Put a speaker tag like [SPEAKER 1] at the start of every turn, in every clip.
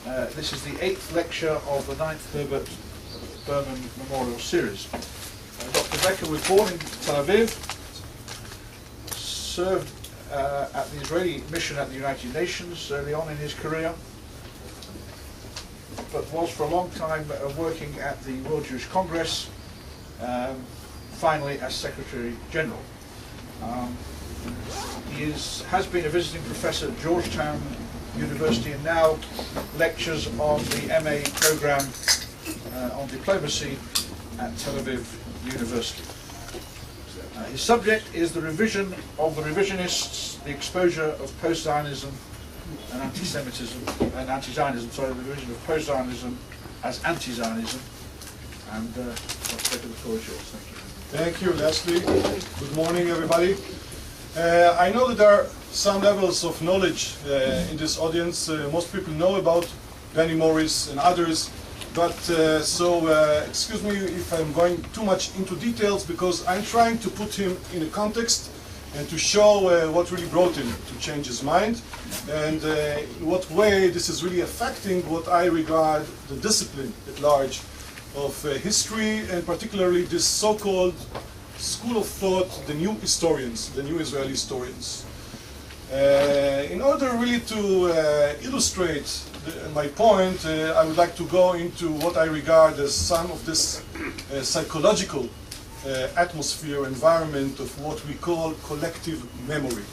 [SPEAKER 1] This is the 8th lecture of the 9th Herbert Berman Memorial Series. Dr. Beker was born in Tel Aviv, served at the Israeli mission at the United Nations early on in his career, but was for a long time working at the World Jewish Congress, finally as Secretary General. He has been a visiting professor at Georgetown University and now lectures on the MA program on diplomacy at Tel Aviv University. His subject is the revision of the Revisionists, the exposure of Post-Zionism and anti-Semitism, and anti-Zionism, sorry, the revision of Post-Zionism as anti-Zionism. And Dr. Beker, the floor is yours. Thank you.
[SPEAKER 2] Thank you, Leslie. Good morning, everybody. I know that there are some levels of knowledge in this audience. Most people know about Benny Morris and others, but excuse me if I'm going too much into details, because I'm trying to put him in a context and to show what really brought him to change his mind, and in what way this is really affecting what I regard the discipline at large of history, and particularly this so-called school of thought, the new historians, the new Israeli historians. In order really to illustrate my point, I would like to go into what I regard as some of this psychological atmosphere, environment of what we call collective memory.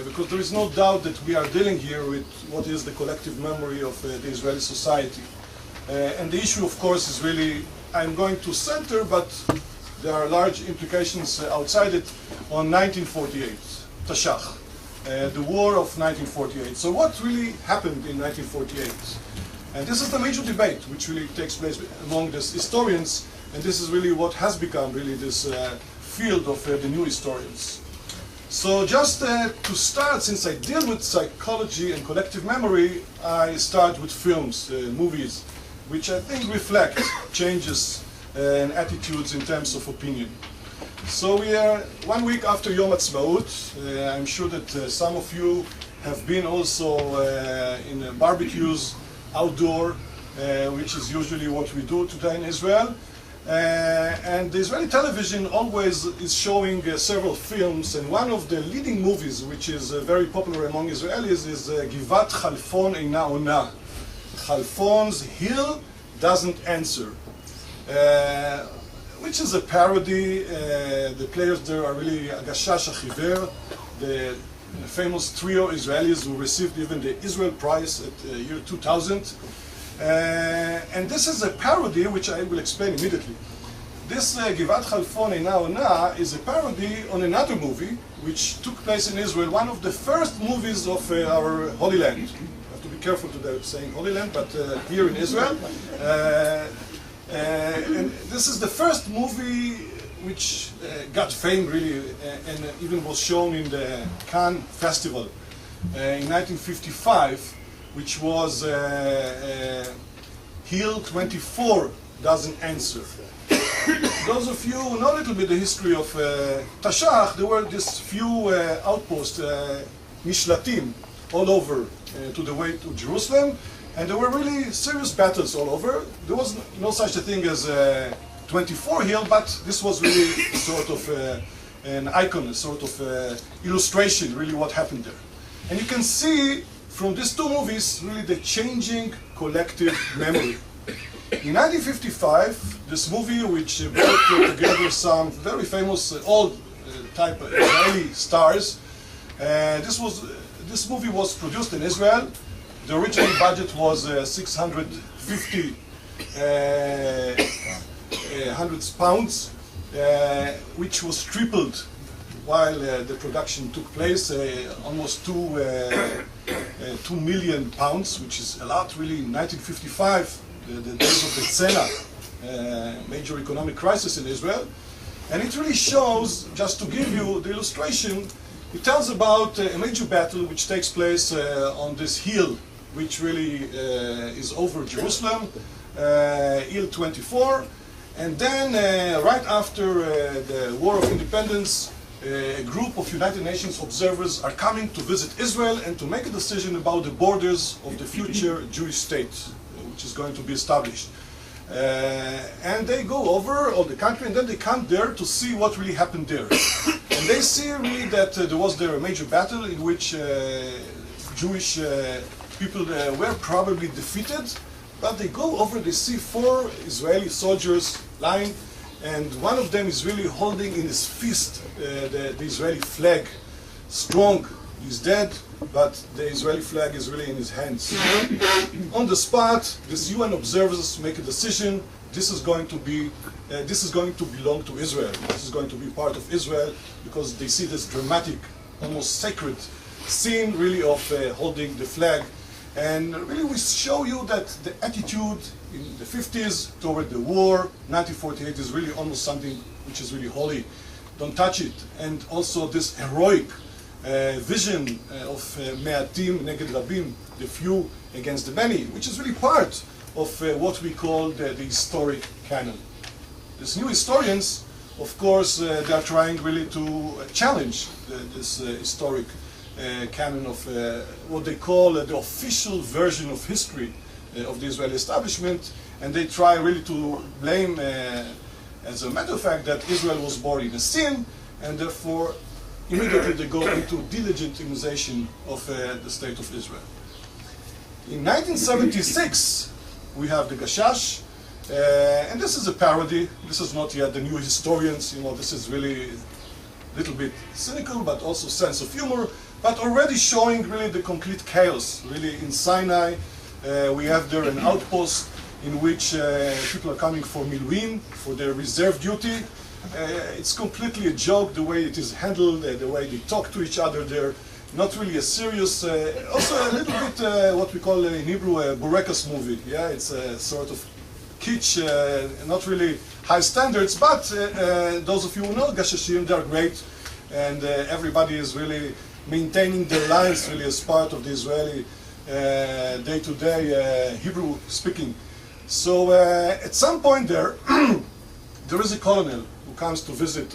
[SPEAKER 2] Because there is no doubt that we are dealing here with what is the collective memory of the Israeli society. And the issue, of course, is really, I'm going to center, but there are large implications outside it, on 1948, Tashach, the war of 1948. So what really happened in 1948? And this is the major debate which really takes place among these historians, and this is really what has become really this field of the new historians. So just to start, since I deal with psychology and collective memory, I start with films, movies, which I think reflect changes and attitudes in terms of opinion. So we are 1 week after Yom Ha'atzmaut. I'm sure that some of you have been also in barbecues outdoor, which is usually what we do today in Israel. And the Israeli television always is showing several films, and one of the leading movies, which is very popular among Israelis, is Givat Chalfon Eina Ona. Chalfon's hill doesn't answer, which is a parody. The players there are really Agashash Achiver, the famous trio Israelis who received even the Israel Prize at year 2000. And this is a parody which I will explain immediately. This Givat Chalfon Eina Ona is a parody on another movie which took place in Israel, one of the first movies of our Holy Land. To be careful today saying Holy Land, but here in Israel. And this is the first movie which got fame really, and even was shown in the Cannes Festival in 1955, which was Hill 24 Doesn't Answer. Those of you who know a little bit the history of Tashach, there were these few outposts, Mishlatim, all over to the way to Jerusalem, and there were really serious battles all over. There was no such a thing as 24 Hill, but this was really sort of an icon, a sort of illustration, really what happened there. And you can see from these two movies really the changing collective memory. In 1955, this movie, which brought together some very famous old type of Israeli stars, this movie was produced in Israel. The original budget was 650 pounds, which was tripled while the production took place, almost 2 million pounds, which is a lot really in 1955, the days of the Tzena, major economic crisis in Israel. And it really shows, just to give you the illustration, it tells about a major battle which takes place on this hill, which really is over Jerusalem, Hill 24. And then right after the War of Independence, a group of United Nations observers are coming to visit Israel and to make a decision about the borders of the future Jewish state, which is going to be established. And they go over all the country, and then they come there to see what really happened there. And they see really that there was a major battle in which Jewish people were probably defeated, but they go over, they see 4 Israeli soldiers lying, and one of them is really holding in his fist the Israeli flag, strong. He's dead, but the Israeli flag is really in his hands. On the spot, these UN observers make a decision. This is going to belong to Israel. This is going to be part of Israel, because they see this dramatic, almost sacred scene really of holding the flag. And really we show you that the attitude in the 50s toward the war, 1948, is really almost something which is really holy. Don't touch it. And also this heroic vision of Me'atim Neged Rabim, the few against the many, which is really part of what we call the historic canon. These new historians, of course, they are trying really to challenge this historic canon of what they call the official version of history of the Israeli establishment, and they try really to blame, as a matter of fact, that Israel was born in a sin, and therefore immediately they go into delegitimization of the state of Israel. In 1976, we have the Gashash, and this is a parody. This is not yet the new historians. This is really a little bit cynical, but also sense of humor, but already showing really the complete chaos. Really in Sinai, we have there an outpost in which people are coming for Miluim, for their reserve duty. It's completely a joke, the way it is handled, the way they talk to each other there. Not really a serious, also a little bit what we call in Hebrew a Burekas movie. Yeah, it's a sort of kitsch, not really high standards, but those of you who know Gashashim, they're great, and everybody is really maintaining their lines really as part of the Israeli day-to-day Hebrew speaking. So at some point there, there is a colonel who comes to visit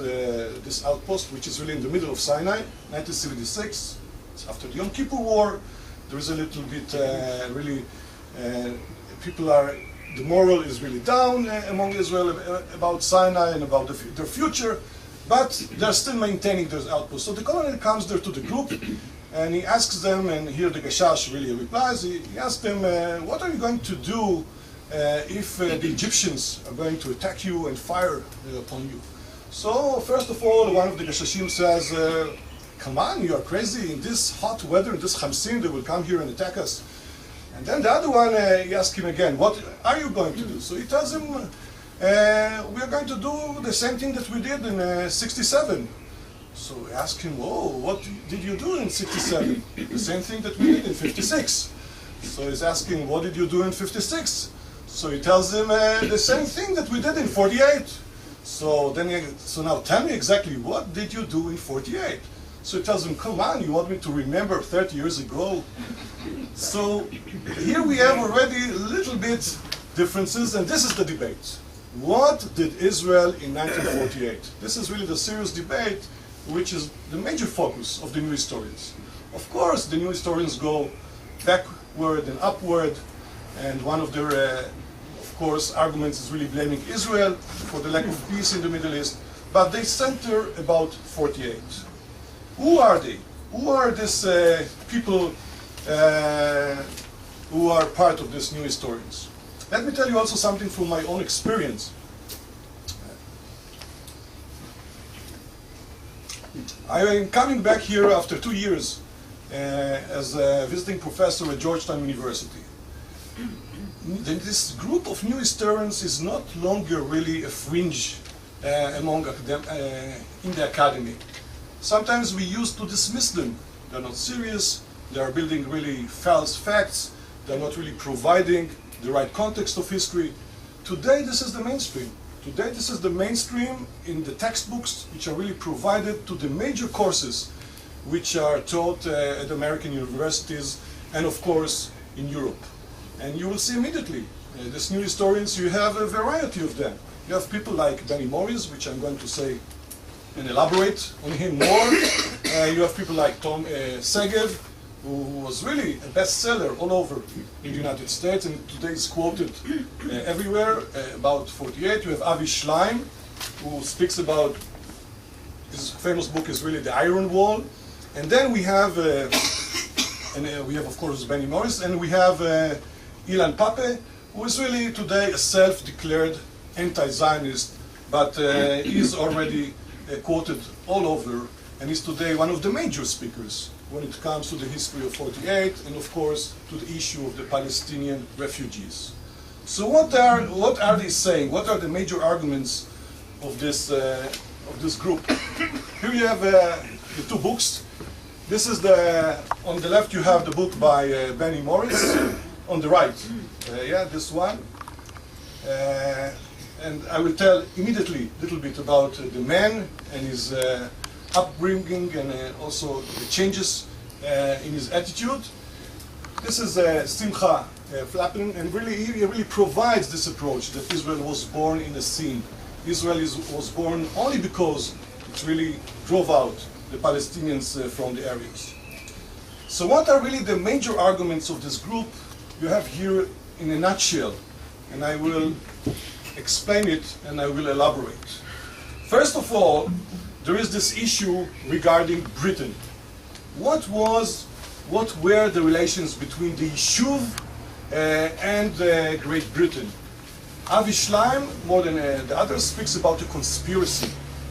[SPEAKER 2] this outpost, which is really in the middle of Sinai, 1976. It's after the Yom Kippur War. There is a little bit really, the moral is really down among Israel about Sinai and about their future, but they're still maintaining those outposts. So the colonel comes there to the group, and he asks them, and here the Gashash really replies, he asks them, what are you going to do if the Egyptians are going to attack you and fire upon you? So first of all, one of the Gashashim says, come on, you are crazy, in this hot weather, in this Hamsin, they will come here and attack us. And then the other one, he asks him again, what are you going to do? So he tells him, we are going to do the same thing that we did in 67. So we ask him, oh, what did you do in 67? The same thing that we did in 56. So he's asking, what did you do in 56? So he tells him the same thing that we did in 48. So now tell me exactly, what did you do in 48? So he tells him, come on, you want me to remember 30 years ago? So here we have already a little bit differences, and this is the debate. What did Israel in 1948? This is really the serious debate, which is the major focus of the new historians. Of course, the new historians go backward and upward, and one of their, of course, arguments is really blaming Israel for the lack of peace in the Middle East, but they center about 48. Who are they? Who are these people who are part of these new historians? Let me tell you also something from my own experience. I am coming back here after 2 years as a visiting professor at Georgetown University. This group of new historians is not longer really a fringe among in the academy. Sometimes we used to dismiss them. They're not serious, they are building really false facts, they're not really providing the right context of history. Today this is the mainstream. Today this is the mainstream in the textbooks which are really provided to the major courses which are taught at American universities and of course in Europe. And you will see immediately, these new historians, you have a variety of them. You have people like Benny Morris, which I'm going to say and elaborate on him more. You have people like Tom Segev, who was really a bestseller all over in the United States, and today is quoted everywhere, about 48. You have Avi Schleim, who speaks about, his famous book is really The Iron Wall. And then we have, of course, Benny Morris, and we have Ilan Pappé, who is really today a self-declared anti-Zionist, but is already quoted all over, and is today one of the major speakers when it comes to the history of 48, and of course to the issue of the Palestinian refugees. So what are they saying? What are the major arguments of this group? Here you have the two books. This is on the left you have the book by Benny Morris. On the right, this one. And I will tell immediately a little bit about the man and his upbringing and also the changes in his attitude. This is Simcha Flappin, and he really provides this approach that Israel was born in a scene. Israel was born only because it really drove out the Palestinians from the areas. So what are really the major arguments of this group? You have here in a nutshell, and I will explain it and I will elaborate. First of all, there is this issue regarding Britain. What were the relations between the Yishuv and Great Britain? Avi Schleim, more than the others, speaks about a conspiracy.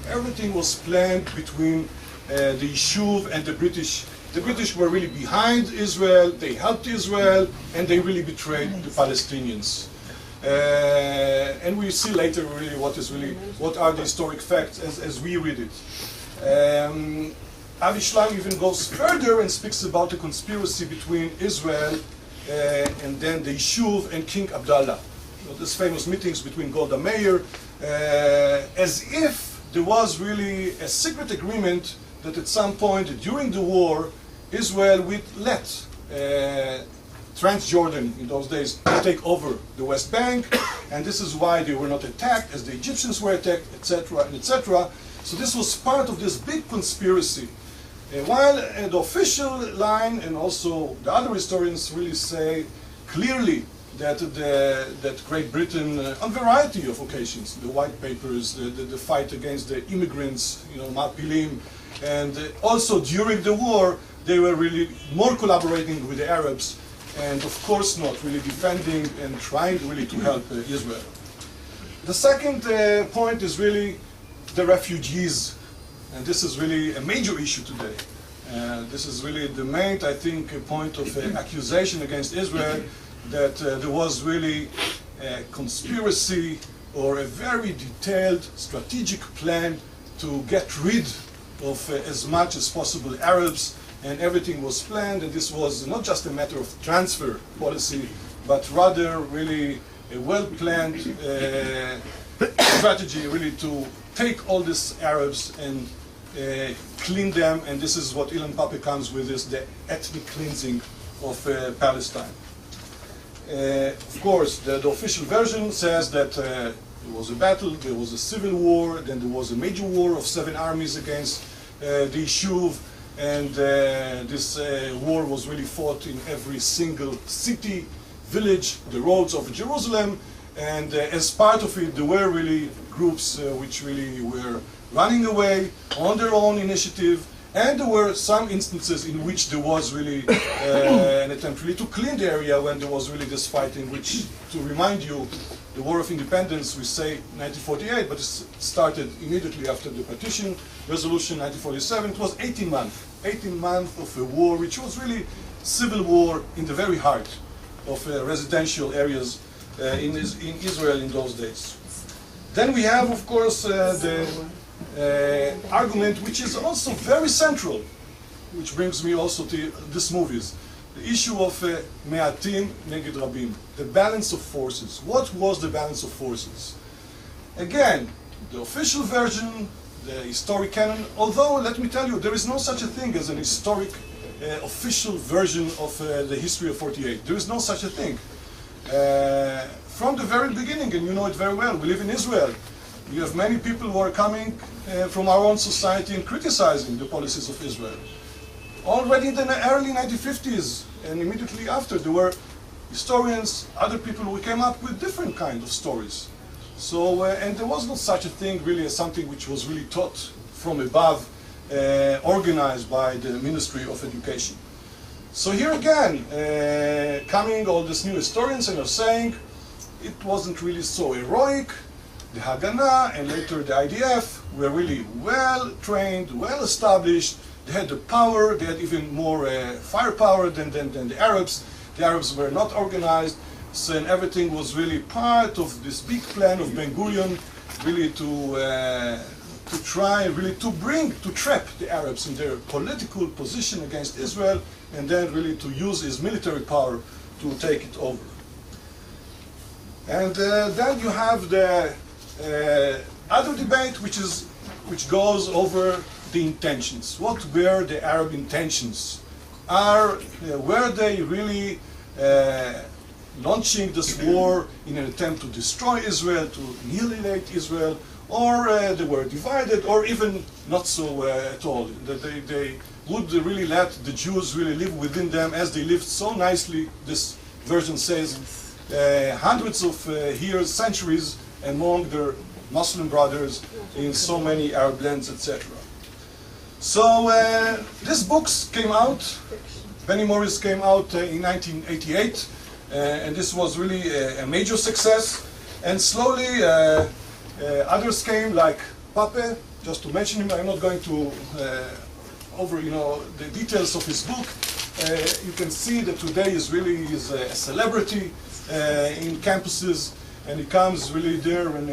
[SPEAKER 2] Everything was planned between the Yishuv and the British. The British were really behind Israel, they helped Israel, and they really betrayed the Palestinians. And we see later really what are the historic facts as we read it. Avi Schleim even goes further and speaks about the conspiracy between Israel and then the Yishuv and King Abdullah. These famous meetings between Golda Meir, as if there was really a secret agreement that at some point during the war, Israel would let Transjordan in those days take over the West Bank, and this is why they were not attacked as the Egyptians were attacked, etc., etc. So this was part of this big conspiracy. While the official line and also the other historians really say clearly that Great Britain, on a variety of occasions, the white papers, the fight against the immigrants, Mapilim, and also during the war, they were really more collaborating with the Arabs, and of course not really defending and trying really to help Israel. The second point is really the refugees, and this is really a major issue today. This is really the main, I think, point of accusation against Israel, that there was really a conspiracy or a very detailed strategic plan to get rid of as much as possible Arabs, and everything was planned, and this was not just a matter of transfer policy, but rather really a well-planned strategy really to take all these Arabs and clean them, and this is what Ilan Pappé comes with, is the ethnic cleansing of Palestine. Of course, the official version says that there was a battle, there was a civil war, then there was a major war of 7 armies against the Yishuv, and this war was really fought in every single city, village, the roads of Jerusalem, and as part of it there were really groups which really were running away on their own initiative, and there were some instances in which there was really an attempt really to clean the area when there was really this fighting, which, to remind you, the War of Independence, we say 1948, but it started immediately after the partition resolution 1947. It was 18 months of a war, which was really civil war in the very heart of residential areas in Israel in those days. Then we have, of course, the argument which is also very central, which brings me also to these movies. The issue of Me'atim Neged Rabim, the balance of forces. What was the balance of forces? Again, the official version, the historic canon, although let me tell you, there is no such a thing as an historic official version of the history of 48. There is no such a thing. From the very beginning, and you know it very well, we live in Israel. You have many people who are coming from our own society and criticizing the policies of Israel. Already in the early 1950s and immediately after, there were historians, other people who came up with different kind of stories. So, and there was not such a thing really as something which was really taught from above, organized by the Ministry of Education. So here again, coming all these new historians and are saying it wasn't really so heroic. The Haganah and later the IDF were really well trained, well established. They had the power, they had even more firepower than the Arabs. The Arabs were not organized, so and everything was really part of this big plan of Ben Gurion, really to try really to trap the Arabs in their political position against Israel, and then really to use his military power to take it over. And then you have the other debate, which goes over the intentions. What were the Arab intentions? Were they really launching this war in an attempt to destroy Israel, to annihilate Israel, or they were divided, or even not so at all? That they would really let the Jews really live within them as they lived so nicely, this version says, hundreds of years, centuries, among their Muslim brothers in so many Arab lands, etc. So these books came out. Benny Morris came out in 1988, and this was really a major success. And slowly others came, like Pape, just to mention him. I'm not going to over the details of his book. You can see that today is really a celebrity in campuses, and he comes really there and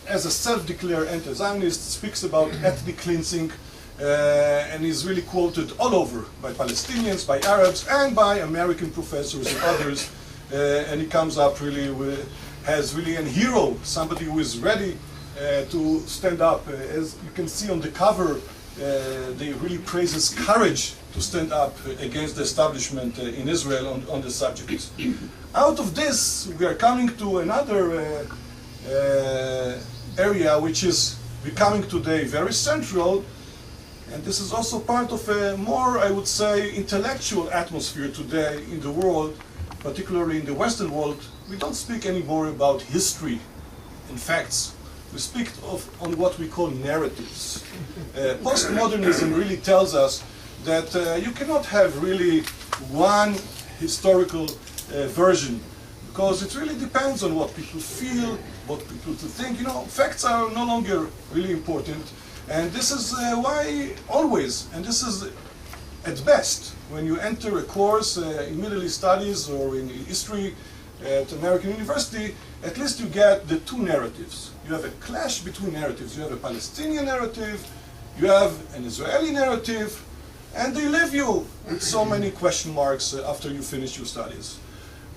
[SPEAKER 2] as a self-declared anti-Zionist, speaks about ethnic cleansing, and is really quoted all over by Palestinians, by Arabs, and by American professors and others. And he comes up really as really a hero, somebody who is ready to stand up. As you can see on the cover, they really praise his courage to stand up against the establishment in Israel on the subject. Out of this, we are coming to another area which is becoming today very central, and this is also part of a more, I would say, intellectual atmosphere today in the world, particularly in the Western world. We don't speak anymore about history and facts. We speak on what we call narratives. Postmodernism really tells us that you cannot have really one historical version, because it really depends on what people feel, what people think. Facts are no longer really important, and this is why always, and this is at best, when you enter a course in Middle East Studies or in history at American University, at least you get the two narratives. You have a clash between narratives. You have a Palestinian narrative, you have an Israeli narrative, and they leave you with so many question marks after you finish your studies.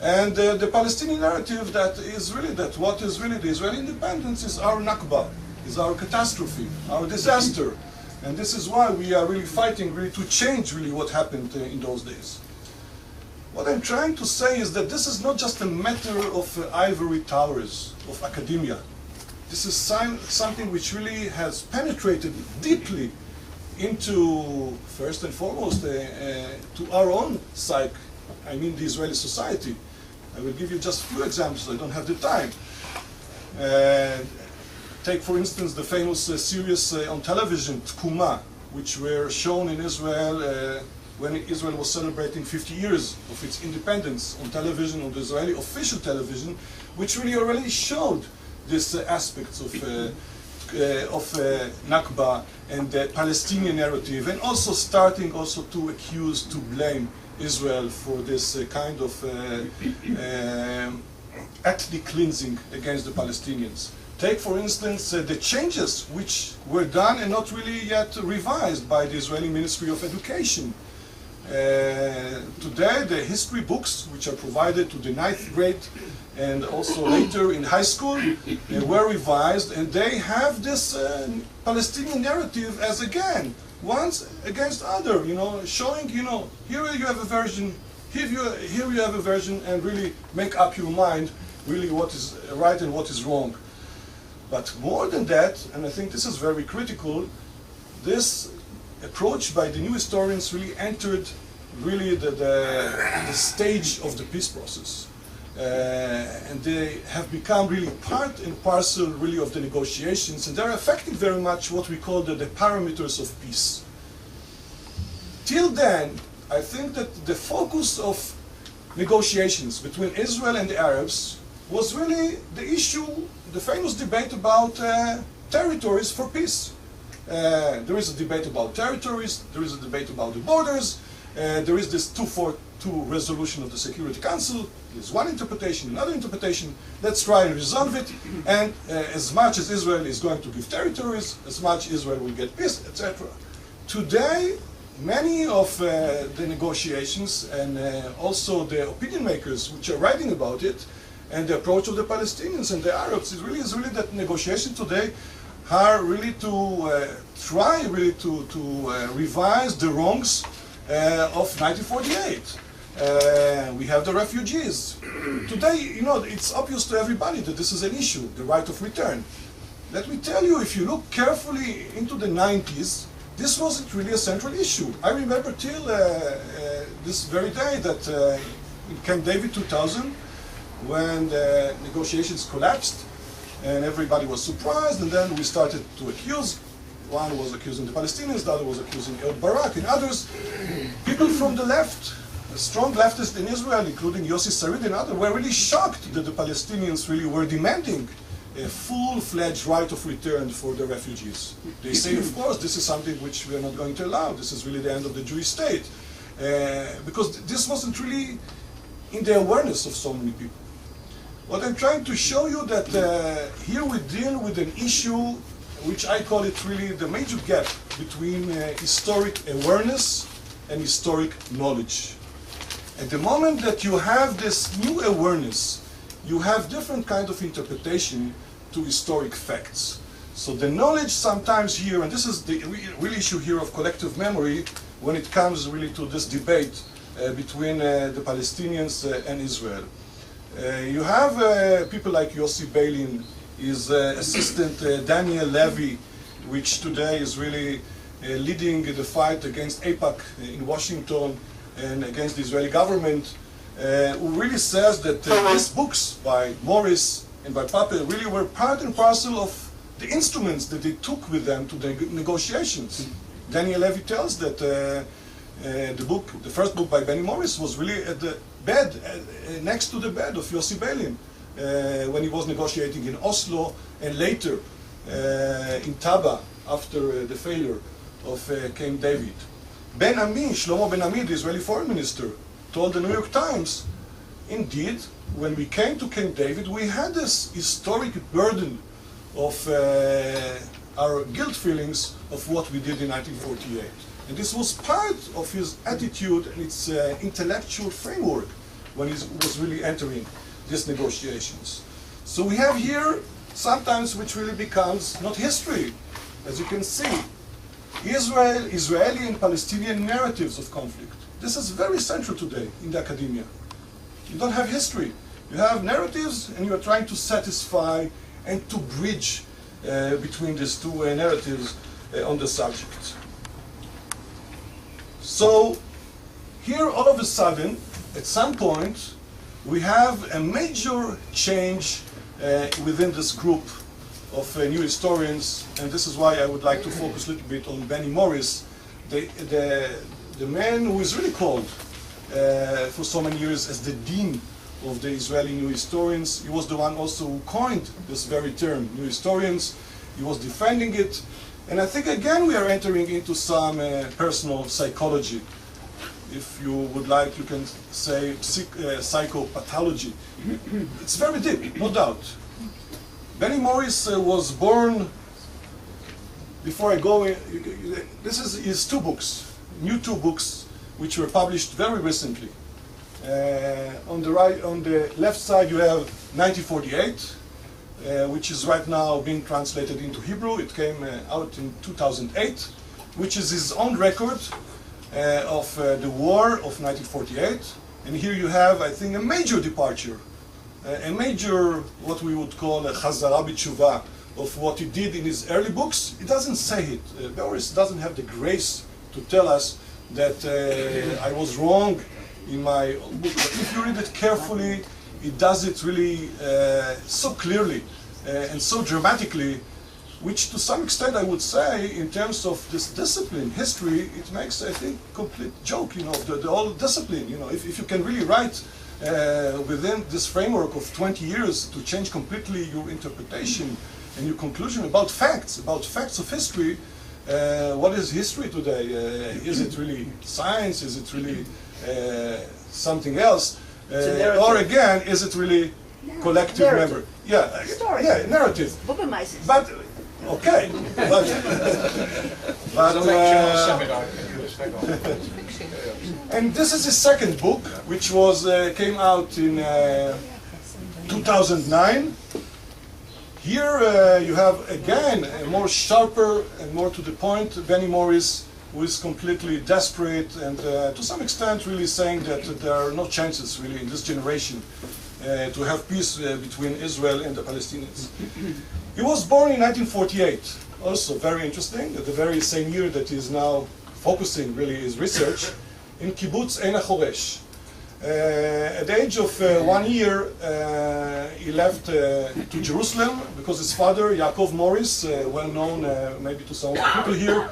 [SPEAKER 2] And the Palestinian narrative that is really that what is really the Israeli independence is our Nakba, is our catastrophe, our disaster. And this is why we are really fighting really to change really what happened in those days. What I'm trying to say is that this is not just a matter of ivory towers, of academia. This is something which really has penetrated deeply into, first and foremost, to our own psyche, I mean the Israeli society. I will give you just a few examples, I don't have the time. Take, for instance, the famous series on television, Tkuma, which were shown in Israel when Israel was celebrating 50 years of its independence on television, on the Israeli official television, which really already showed these aspects of Nakba and the Palestinian narrative, and also starting also to accuse, to blame Israel for this kind of ethnic cleansing against the Palestinians. Take, for instance, the changes which were done and not really yet revised by the Israeli Ministry of Education. Today, the history books, which are provided to the 9th grade and also later in high school, were revised, and they have this Palestinian narrative as, again, once against other, showing, here you have a version, here you have a version, and really make up your mind, really what is right and what is wrong. But more than that, and I think this is very critical, this approach by the new historians really entered really the stage of the peace process. And they have become really part and parcel really of the negotiations, and they're affecting very much what we call the parameters of peace. Till then, I think that the focus of negotiations between Israel and the Arabs was really the issue, the famous debate about territories for peace. There is a debate about territories, there is a debate about the borders, there is this 242 resolution of the Security Council. There's one interpretation, another interpretation. Let's try and resolve it. And as much as Israel is going to give territories, as much Israel will get peace, etc. Today, many of the negotiations and also the opinion makers which are writing about it, and the approach of the Palestinians and the Arabs is really that negotiations today are really to try really to revise the wrongs of 1948. We have the refugees. Today, you know, it's obvious to everybody that this is an issue, the right of return. Let me tell you, if you look carefully into the 90s, this wasn't really a central issue. I remember till this very day that in Camp David 2000, when the negotiations collapsed, and everybody was surprised, and then we started to accuse. One was accusing the Palestinians, the other was accusing Ehud Barak, and others. People from the left, strong leftists in Israel, including Yossi Sarid and others, were really shocked that the Palestinians really were demanding a full-fledged right of return for the refugees. They say, of course, this is something which we are not going to allow. This is really the end of the Jewish state. Because this wasn't really in the awareness of so many people. What I'm trying to show you that here we deal with an issue which I call it really the major gap between historic awareness and historic knowledge. At the moment that you have this new awareness, you have different kind of interpretation to historic facts. So the knowledge sometimes here, and this is the real issue here of collective memory when it comes really to this debate between the Palestinians and Israel. You have people like Yossi Beilin, his assistant Daniel Levy, which today is really leading the fight against AIPAC in Washington and against the Israeli government, who really says that these books by Morris and by Pape really were part and parcel of the instruments that they took with them to the negotiations. Daniel Levy tells that the first book by Benny Morris was really at the bed, next to the bed of Yossi Beilin, when he was negotiating in Oslo and later in Taba after the failure of Camp David. Ben Ami, Shlomo Ben Ami, the Israeli foreign minister, told the New York Times, indeed, when we came to Camp David, we had this historic burden of our guilt feelings of what we did in 1948. And this was part of his attitude and its intellectual framework when he was really entering these negotiations. So we have here sometimes which really becomes not history, as you can see. Israeli and Palestinian narratives of conflict. This is very central today in the academia. You don't have history. You have narratives and you are trying to satisfy and to bridge between these two narratives on the subject. So here all of a sudden, at some point, we have a major change within this group of new historians, and this is why I would like to focus a little bit on Benny Morris, the man who is really called for so many years as the dean of the Israeli new historians. He was the one also who coined this very term, new historians. He was defending it. And I think again we are entering into some personal psychology. If you would like, you can say psychopathology. It's very deep, no doubt. Benny Morris was born, before I go, this is his two books, new two books, which were published very recently. On the left side you have 1948, which is right now being translated into Hebrew. It came out in 2008, which is his own record of the war of 1948. And here you have, I think, a major departure, a major, what we would call a chazara b'tshuva of what he did in his early books, he doesn't say it. Boris doesn't have the grace to tell us that I was wrong in my book. But if you read it carefully, it does it really so clearly and so dramatically, which to some extent I would say, in terms of this discipline, history, it makes, I think, complete joke, the whole discipline. If you can really write within this framework of 20 years to change completely your interpretation and your conclusion about facts of history. What is history today? Is it really science? Is it really something else? Or again, is it really collective memory? Yeah,
[SPEAKER 3] Story.
[SPEAKER 2] Yeah, narrative. But okay, but and this is his second book, which came out in 2009. Here you have again a more sharper and more to the point Benny Morris, who is completely desperate and to some extent really saying that there are no chances really in this generation to have peace between Israel and the Palestinians. He was born in 1948, also very interesting, the very same year that he is now focusing really his research, in Kibbutz Ein HaChoresh. At the age of 1 year, he left to Jerusalem because his father, Yaakov Morris, well known maybe to some people here,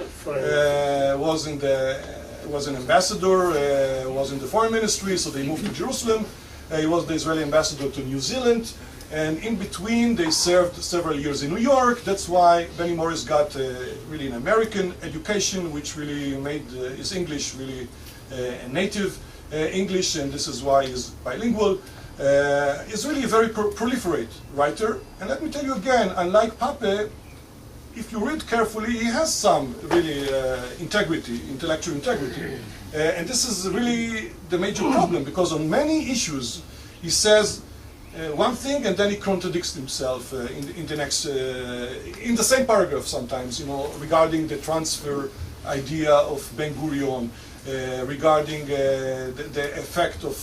[SPEAKER 2] was an ambassador, was in the foreign ministry, so they moved to Jerusalem. He was the Israeli ambassador to New Zealand, and in between they served several years in New York. That's why Benny Morris got really an American education, which really made his English really a native English, and this is why he's bilingual. He's really a very proliferate writer, and let me tell you again, unlike Pape, if you read carefully, he has some really integrity, intellectual integrity. And this is really the major problem, because on many issues he says one thing and then he contradicts himself in the next, in the same paragraph sometimes, regarding the transfer idea of Ben Gurion, regarding the effect of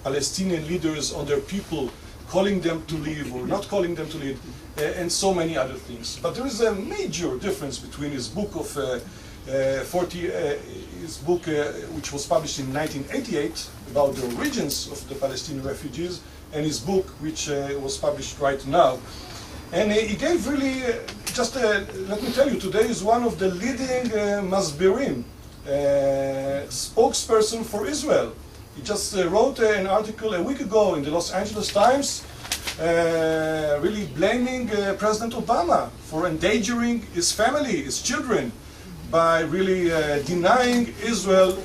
[SPEAKER 2] Palestinian leaders on their people, calling them to leave or not calling them to leave, and so many other things. But there is a major difference between his book of which was published in 1988 about the origins of the Palestinian refugees, and his book which was published right now. And he gave really, let me tell you, today is one of the leading Masbirim, spokesperson for Israel. He just wrote an article a week ago in the Los Angeles Times, really blaming President Obama for endangering his family, his children, by really denying Israel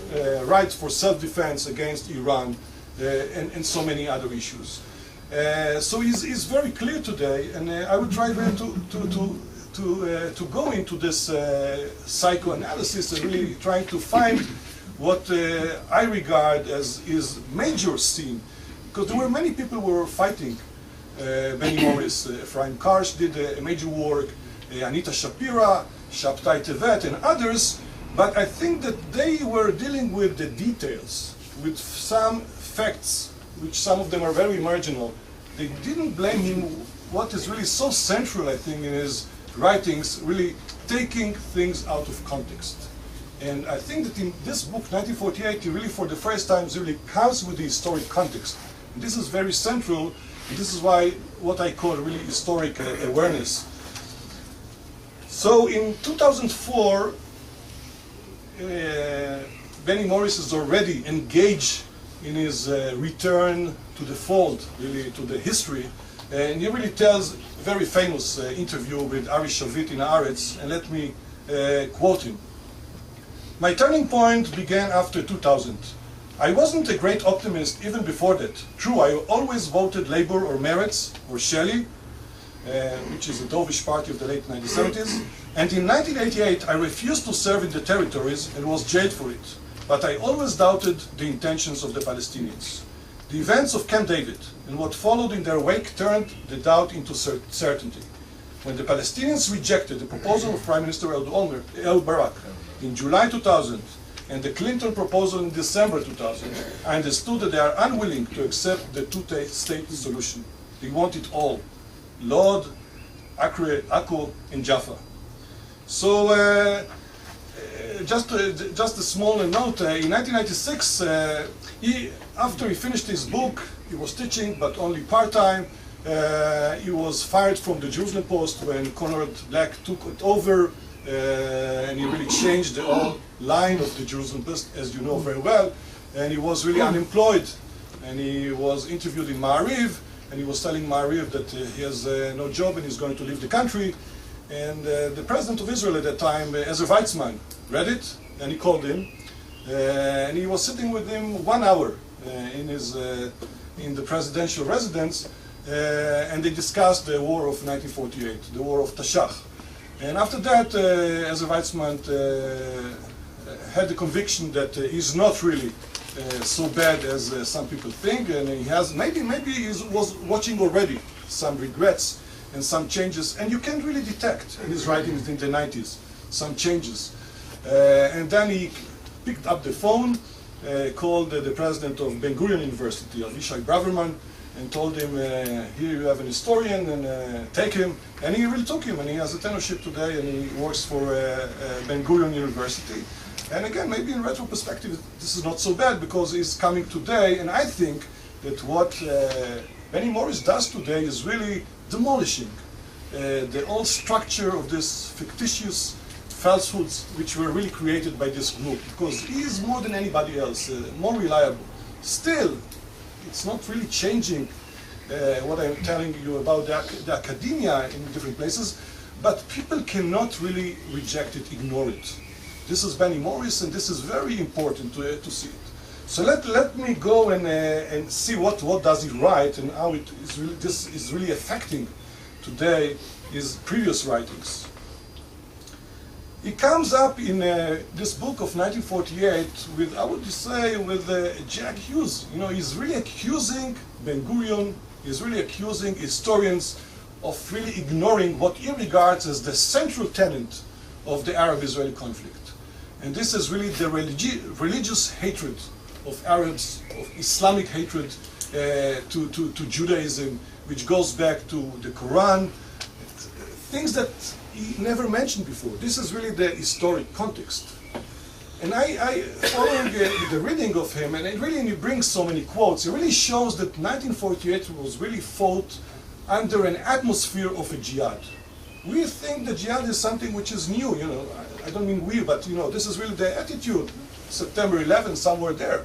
[SPEAKER 2] rights for self-defense against Iran and so many other issues. So he's very clear today, and I will try really to go into this psychoanalysis and really trying to find what I regard as his major sin, because there were many people who were fighting Benny Morris. Ephraim Karsh did a major work, Anita Shapira, Shabtai Tevet, and others, but I think that they were dealing with the details, with some facts, which some of them are very marginal. They didn't blame him what is really so central, I think, in his writings, really taking things out of context. And I think that in this book, 1948, he really for the first time really comes with the historic context. And this is very central, and this is why what I call really historic awareness. So in 2004, Benny Morris is already engaged in his return to the fold, really to the history, and he really tells a very famous interview with Ari Shavit in Haaretz, and let me quote him. My turning point began after 2000. I wasn't a great optimist even before that. True, I always voted Labour or Meretz or Shelley, which is the dovish party of the late 1970s. And in 1988, I refused to serve in the territories and was jailed for it. But I always doubted the intentions of the Palestinians. The events of Camp David and what followed in their wake turned the doubt into certainty. When the Palestinians rejected the proposal of Prime Minister El Barak in July 2000 and the Clinton proposal in December 2000, I understood that they are unwilling to accept the two-state solution. They want it all. Lord, Akko, and Jaffa. So just a small note, in 1996, after he finished his book, he was teaching, but only part-time. He was fired from the Jerusalem Post when Conrad Black took it over, and he really changed the whole line of the Jerusalem Post, as you know very well. And he was really unemployed. And he was interviewed in Ma'ariv, and he was telling Ma'ariv that he has no job and he's going to leave the country. And the president of Israel at that time, Ezra Weizmann, read it, and he called him. And he was sitting with him 1 hour in the presidential residence, and they discussed the war of 1948, the war of Tashach. And after that, Ezra Weizmann had the conviction that he's not really so bad as some people think, and he has maybe he was watching already some regrets and some changes, and you can really detect in his writings in the 90s some changes. And then he picked up the phone, called the president of Ben Gurion University, Avishai Braverman, and told him, here you have an historian, and take him. And he really took him, and he has a tenureship today, and he works for Ben Gurion University. And again, maybe in retro perspective, this is not so bad because he's coming today, and I think that what Benny Morris does today is really demolishing the old structure of this fictitious falsehoods which were really created by this group, because he is more than anybody else, more reliable. Still, it's not really changing what I'm telling you about the academia in different places, but people cannot really reject it, ignore it. This is Benny Morris, and this is very important to see it. So let me go and see what does he write and how it is really, this is really affecting today his previous writings. He comes up in this book of 1948 with, I would say, with Jack Hughes. You know, he's really accusing Ben Gurion, he's really accusing historians of really ignoring what he regards as the central tenet of the Arab-Israeli conflict. And this is really the religious hatred of Arabs, of Islamic hatred to Judaism, which goes back to the Quran, things that he never mentioned before. This is really the historic context. And I following the reading of him, and he brings so many quotes, it really shows that 1948 was really fought under an atmosphere of a jihad. We think that jihad is something which is new, you know. I don't mean we, but you know, this is really the attitude. September 11, somewhere there.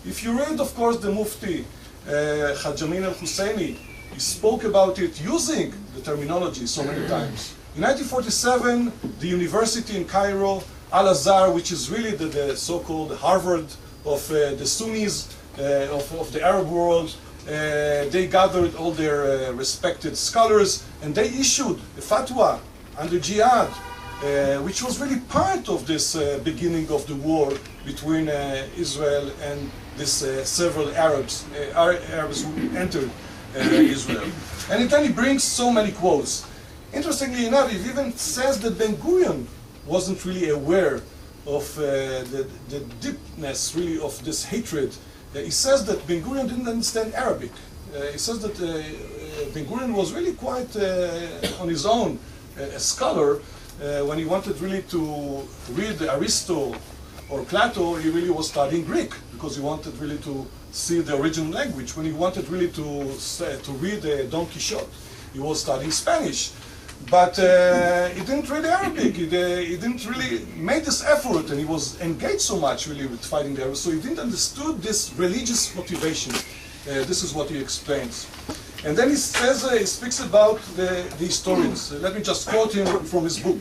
[SPEAKER 2] If you read, of course, the Mufti, Haj Amin al-Husseini, he spoke about it using the terminology so many times. In 1947, the university in Cairo, Al-Azhar, which is really the so-called Harvard of the Sunnis of the Arab world, they gathered all their respected scholars, and they issued a fatwa under jihad, which was really part of this beginning of the war between Israel and this several Arabs who entered Israel. And then he brings so many quotes. Interestingly enough, he even says that Ben Gurion wasn't really aware of the deepness really of this hatred. He says that Ben Gurion didn't understand Arabic. He says that Ben Gurion was really quite on his own a scholar. When he wanted really to read Aristotle or Plato, he really was studying Greek because he wanted really to see the original language. When he wanted really to read Don Quixote, he was studying Spanish. But he didn't read Arabic. He didn't really make this effort, and he was engaged so much really with fighting the Arabs. So he didn't understood this religious motivation. This is what he explains. And then he says, he speaks about the historians. Let me just quote him from his book.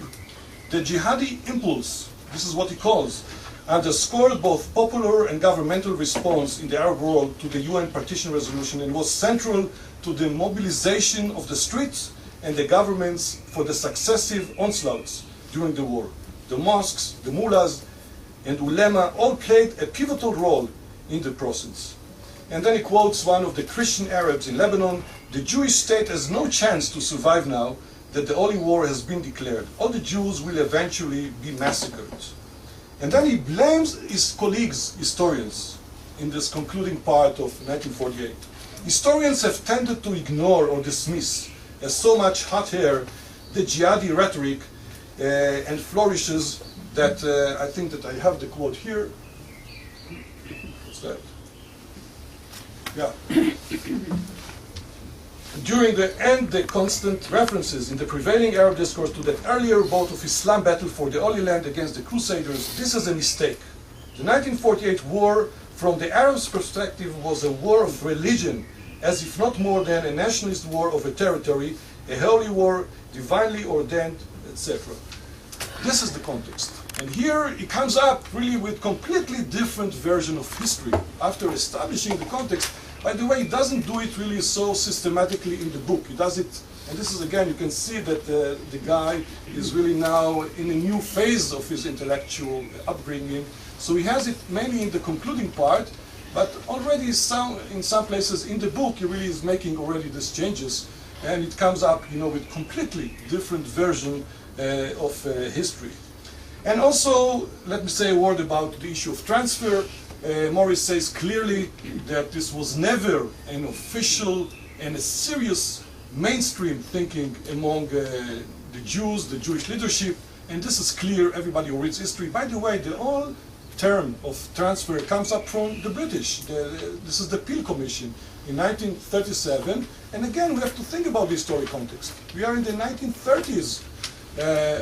[SPEAKER 2] The jihadi impulse, this is what he calls, underscored both popular and governmental response in the Arab world to the UN partition resolution, and was central to the mobilization of the streets and the governments for the successive onslaughts during the war. The mosques, the mullahs, and ulema all played a pivotal role in the process. And then he quotes one of the Christian Arabs in Lebanon: the Jewish state has no chance to survive now that the Holy War has been declared. All the Jews will eventually be massacred. And then he blames his colleagues, historians, in this concluding part of 1948. Historians have tended to ignore or dismiss so much hot air, the jihadi rhetoric, and flourishes that I think that I have the quote here. What's that? Yeah. During the constant references in the prevailing Arab discourse to that earlier bout of Islam battle for the Holy Land against the Crusaders, this is a mistake. The 1948 war, from the Arabs' perspective, was a war of religion, as if not more than a nationalist war of a territory, a holy war, divinely ordained, etc. This is the context. And here it comes up really with completely different version of history. After establishing the context, by the way, it doesn't do it really so systematically in the book. It does it, and this is again, you can see that the guy is really now in a new phase of his intellectual upbringing. So he has it mainly in the concluding part, but already in some places in the book, he really is making already these changes, and it comes up, you know, with completely different version of history. And also, let me say a word about the issue of transfer. Morris says clearly that this was never an official and a serious mainstream thinking among the Jews, the Jewish leadership, and this is clear, everybody who reads history. By the way, the whole term of transfer comes up from the British. This is the Peel Commission in 1937, and again, we have to think about the historic context. We are in the 1930s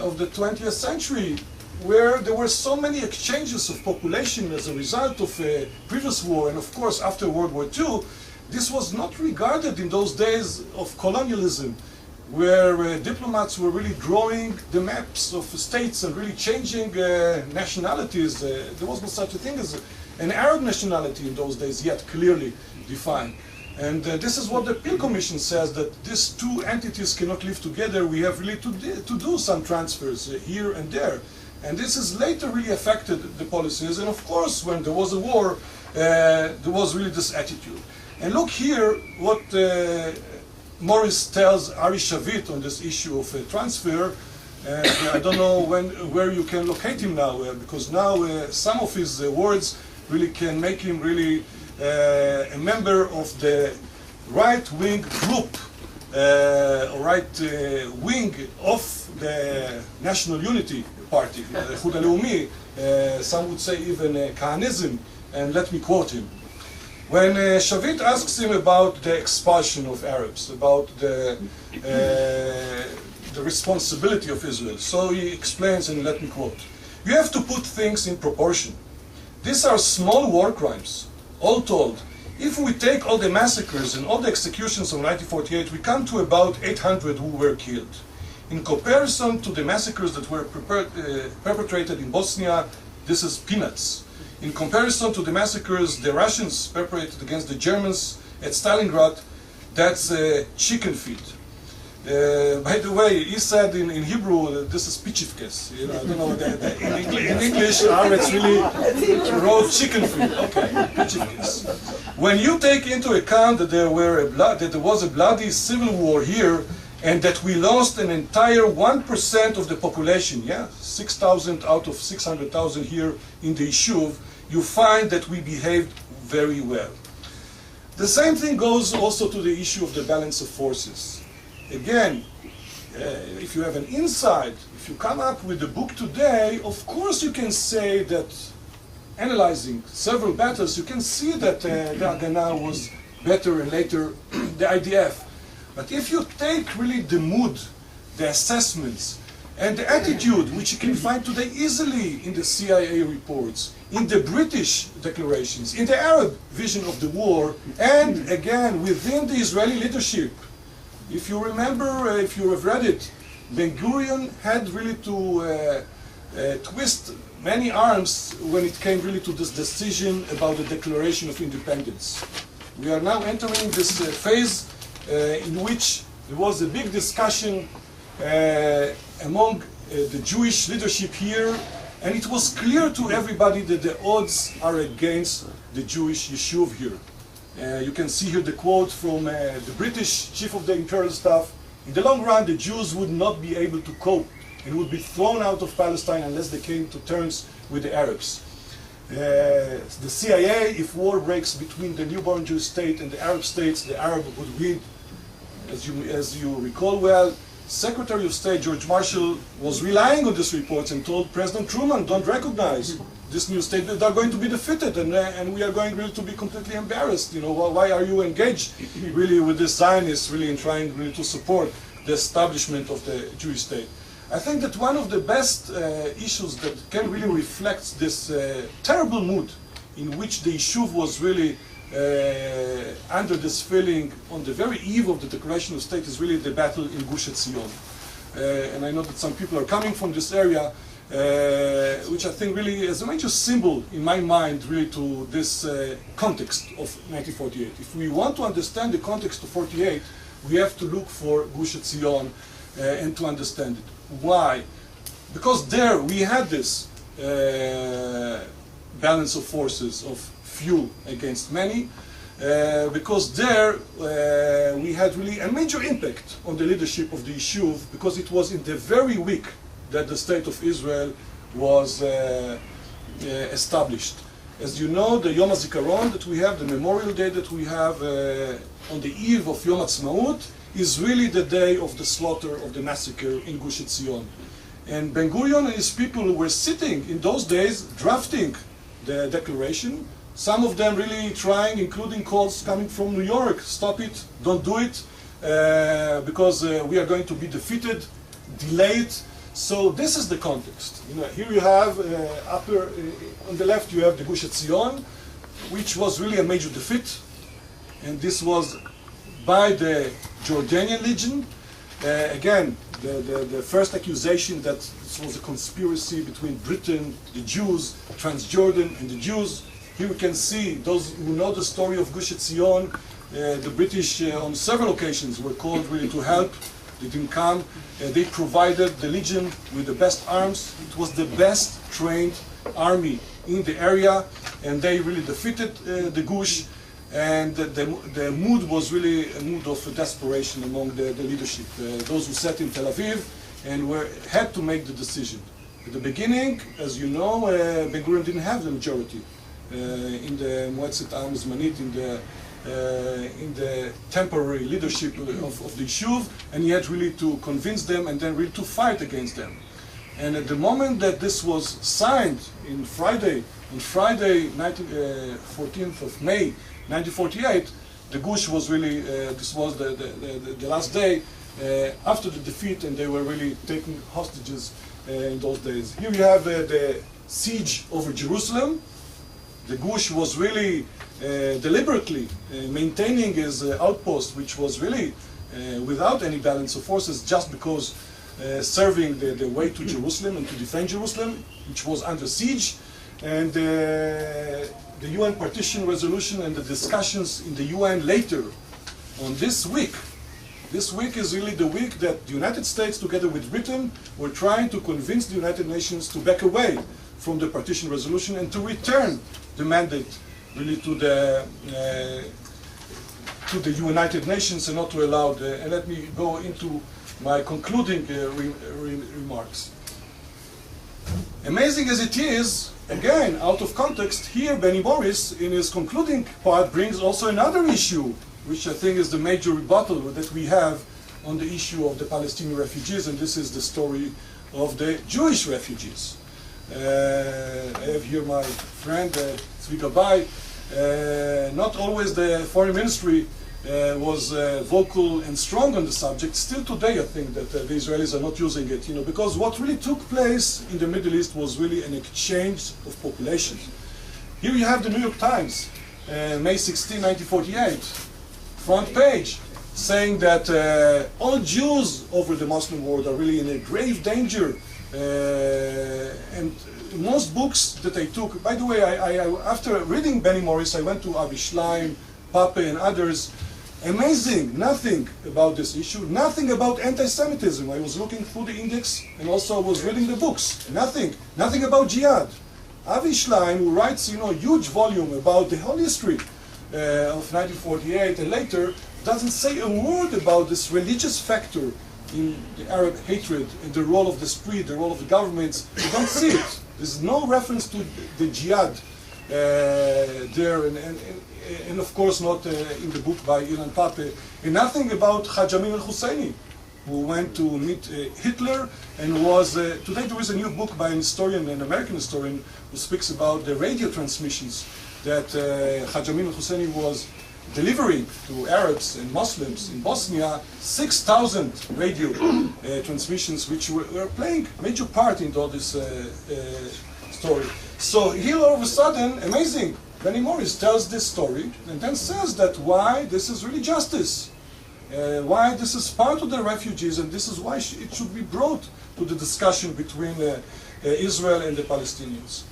[SPEAKER 2] of the 20th century, where there were so many exchanges of population as a result of a previous war, and of course after World War II, this was not regarded in those days of colonialism, where diplomats were really drawing the maps of states and really changing nationalities. There was no such a thing as an Arab nationality in those days yet clearly defined. And this is what the Peel Commission says, that these two entities cannot live together. We have really to do some transfers here and there. And this has later really affected the policies. And of course, when there was a war, there was really this attitude. And look here what Morris tells Ari Shavit on this issue of transfer. I don't know where you can locate him now, because now some of his words really can make him really a member of the right-wing group, or right wing of the National Unity Party, Ichud HaLeumi, some would say even Kahanism, and let me quote him. When Shavit asks him about the expulsion of Arabs, about the responsibility of Israel, so he explains, and let me quote, "You have to put things in proportion. These are small war crimes. All told, if we take all the massacres and all the executions of 1948, we come to about 800 who were killed. In comparison to the massacres that were perpetrated in Bosnia, this is peanuts. In comparison to the massacres the Russians perpetrated against the Germans at Stalingrad, that's chicken feet." By the way, he said in Hebrew, this is pichivkes. You know, I don't know, in English, Aretz really wrote chicken feet. Okay, pichivkes. When you take into account that there was a bloody civil war here, and that we lost an entire 1% of the population, yeah, 6,000 out of 600,000 here in the Yishuv, you find that we behaved very well. The same thing goes also to the issue of the balance of forces. Again, if you have an insight, if you come up with the book today, of course you can say that, analyzing several battles, you can see that the Haganah was better and later the IDF. But if you take really the mood, the assessments, and the attitude, which you can find today easily in the CIA reports, in the British declarations, in the Arab vision of the war, and again within the Israeli leadership, if you remember, if you have read it, Ben-Gurion had really to twist many arms when it came really to this decision about the Declaration of Independence. We are now entering this phase in which there was a big discussion among the Jewish leadership here, and it was clear to everybody that the odds are against the Jewish Yishuv here. You can see here the quote from the British chief of the imperial staff. In the long run, the Jews would not be able to cope and would be thrown out of Palestine unless they came to terms with the Arabs. The CIA, if war breaks between the newborn Jewish state and the Arab states, the Arab would win As you recall well, Secretary of State George Marshall was relying on these reports and told President Truman, don't recognize this new state, they're going to be defeated, and we are going really to be completely embarrassed. Why are you engaged really with the Zionists, really in trying really to support the establishment of the Jewish state? I think that one of the best issues that can really reflect this terrible mood in which the Yishuv was really under this feeling on the very eve of the declaration of state is really the battle in Gush Etzion. And I know that some people are coming from this area, which I think really is a major symbol in my mind really to this context of 1948. If we want to understand the context of 48, we have to look for Gush Etzion and to understand it. Why? Because there we had this balance of forces of few against many, because there we had really a major impact on the leadership of the Yishuv, because it was in the very week that the state of Israel was established. As you know, the Yom HaZikaron that we have, the Memorial Day that we have on the eve of Yom HaTzmaut, is really the day of the slaughter, of the massacre in Gush Etzion. And Ben Gurion and his people were sitting in those days drafting the declaration, some of them really trying, including calls coming from New York, stop it, don't do it, because we are going to be defeated, delay it. So this is the context. Here you have, on the left you have the Gush Etzion, which was really a major defeat, and this was by the Jordanian Legion. Again, the first accusation that this was a conspiracy between Britain, the Jews, Transjordan, and the Jews. Here we can see, those who know the story of Gush Etzion, the British on several occasions were called really to help. They didn't come. They provided the Legion with the best arms. It was the best trained army in the area, and they really defeated the Gush. And the mood was really a mood of desperation among the leadership. Those who sat in Tel Aviv and had to make the decision. At the beginning, as you know, Ben Gurion didn't have the majority in the Moetzet Am Zmanit, in the temporary leadership of the Yishuv, and he had really to convince them and then really to fight against them. And at the moment that this was signed on Friday, 14th of May, 1948, the Gush was really, this was the last day after the defeat, and they were really taking hostages in those days. Here you have the siege over Jerusalem. The Gush was really deliberately maintaining his outpost, which was really without any balance of forces, just because serving the way to Jerusalem and to defend Jerusalem, which was under siege. And the UN partition resolution and the discussions in the UN later on this week is really the week that the United States, together with Britain, were trying to convince the United Nations to back away from the partition resolution and to return the mandate really to the United Nations and not to allow and let me go into my concluding remarks. Amazing as it is, again, out of context, here Benny Morris, in his concluding part, brings also another issue, which I think is the major rebuttal that we have on the issue of the Palestinian refugees, and this is the story of the Jewish refugees. I have here my friend, Tzvika Bai. Not always the foreign ministry was vocal and strong on the subject. Still today, I think that the Israelis are not using it, because what really took place in the Middle East was really an exchange of populations. Here you have the New York Times, May 16, 1948, front page, saying that all Jews over the Muslim world are really in a grave danger. And most books that I took, by the way, after reading Benny Morris, I went to Avi Schleim, Pape, and others. Amazing, nothing about this issue, nothing about anti-Semitism. I was looking through the index and also was reading the books. Nothing about jihad. Avi Schleim, who writes, a huge volume about the whole history of 1948 and later, doesn't say a word about this religious factor in the Arab hatred and the role of the street, the role of the governments. You don't see it. There's no reference to the jihad there, and of course not in the book by Ilan Pape, and nothing about Haj Amin al-Husseini, who went to meet Hitler and was, today there is a new book by an historian, an American historian, who speaks about the radio transmissions that Haj Amin al-Husseini was delivering to Arabs and Muslims in Bosnia, 6,000 radio transmissions which were playing a major part in all this story. So here all of a sudden, amazing, Benny Morris tells this story and then says that why this is really justice, why this is part of the refugees, and this is why it should be brought to the discussion between Israel and the Palestinians.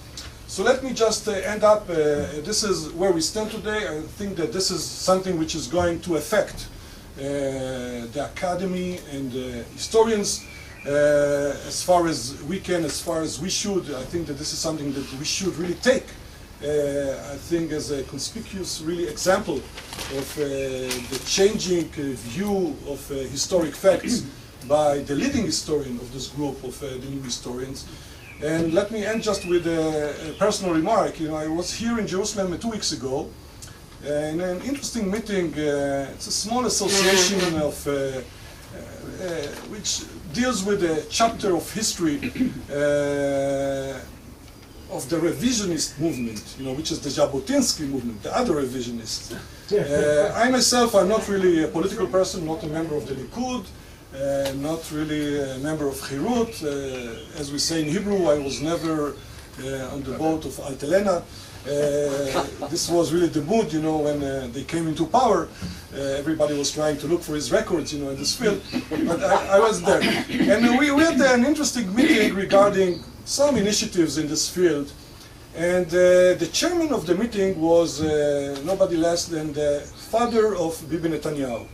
[SPEAKER 2] So let me just end up, this is where we stand today. I think that this is something which is going to affect the academy and historians as far as we can, as far as we should. I think that this is something that we should really take, I think, as a conspicuous really example of the changing view of historic facts by the leading historian of this group of the new historians. And let me end just with a personal remark. You know, I was here in Jerusalem 2 weeks ago in an interesting meeting. It's a small association of which deals with a chapter of history of the revisionist movement, you know, which is the Jabotinsky movement, the other revisionists. I myself am not really a political person, not a member of the Likud, not really a member of Chirut. As we say in Hebrew, I was never on the boat of Altelena. This was really the mood, you know, when they came into power. Everybody was trying to look for his records, you know, in this field. But I was there. And we had an interesting meeting regarding some initiatives in this field. And the chairman of the meeting was nobody less than the father of Bibi Netanyahu,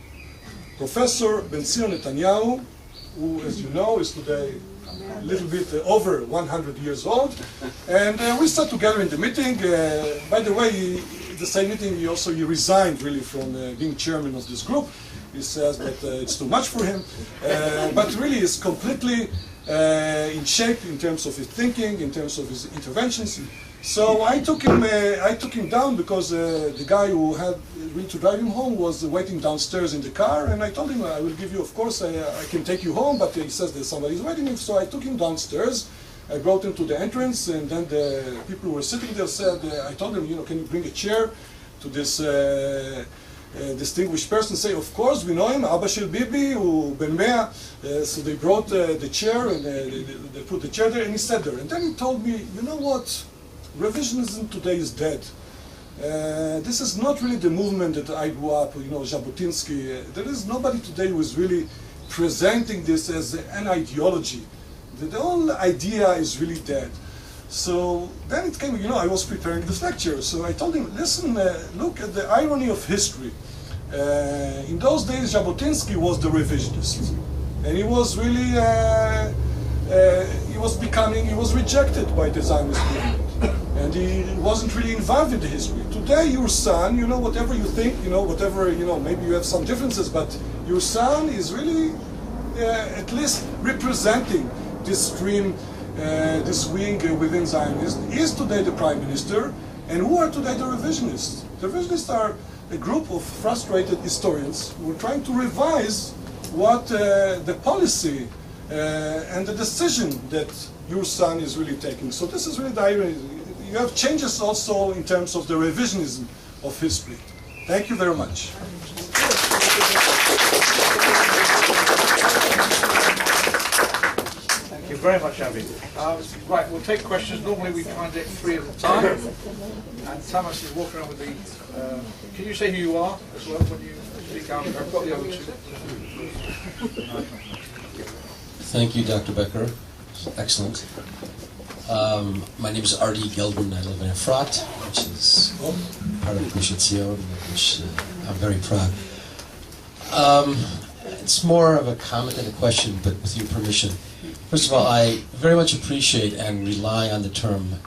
[SPEAKER 2] Professor Ben-Zion Netanyahu, who, as you know, is today a little bit over 100 years old. And we sat together in the meeting. By the way, the same meeting, he resigned really from being chairman of this group. He says that it's too much for him. But really is completely in shape in terms of his thinking, in terms of his interventions. So I took him down because the guy who had really to drive him home was waiting downstairs in the car, and I told him, I will give you, of course, I can take you home, but he says that somebody's waiting. So I took him downstairs. I brought him to the entrance, and then the people who were sitting there said, I told them, you know, can you bring a chair to this distinguished person? Say, of course, we know him, Abba Shel Bibi, who Ben Mea. So they brought the chair, and they put the chair there, and he sat there. And then he told me, you know what? Revisionism today is dead. This is not really the movement that I grew up, you know, Jabotinsky. There is nobody today who is really presenting this as an ideology. The whole idea is really dead. So then it came, you know, I was preparing this lecture. So I told him, listen, look at the irony of history. In those days, Jabotinsky was the revisionist. And he was really, he was rejected by the Zionist movement. And he wasn't really involved in the history. Today, your son, you know, whatever you think, you know, whatever, you know, maybe you have some differences, but your son is really at least representing this stream, this wing within Zionism. He is today the prime minister, and who are today the revisionists? The revisionists are a group of frustrated historians who are trying to revise what the policy and the decision that your son is really taking. So this is really the irony. You have changes also in terms of the revisionism of history. Thank you very much.
[SPEAKER 1] Thank you very much, Avi. Right, we'll take questions. Normally we try and take 3 at a time. And Thomas is walking around with the... can you say who you are as well when you speak out? I've got the other 2.
[SPEAKER 3] Thank you, Dr. Beker. Excellent. My name is Artie Geldman. I live in Efrat, which is part of Gush Etzion, which I'm very proud. It's more of a comment than a question, but with your permission. First of all, I very much appreciate and rely on the term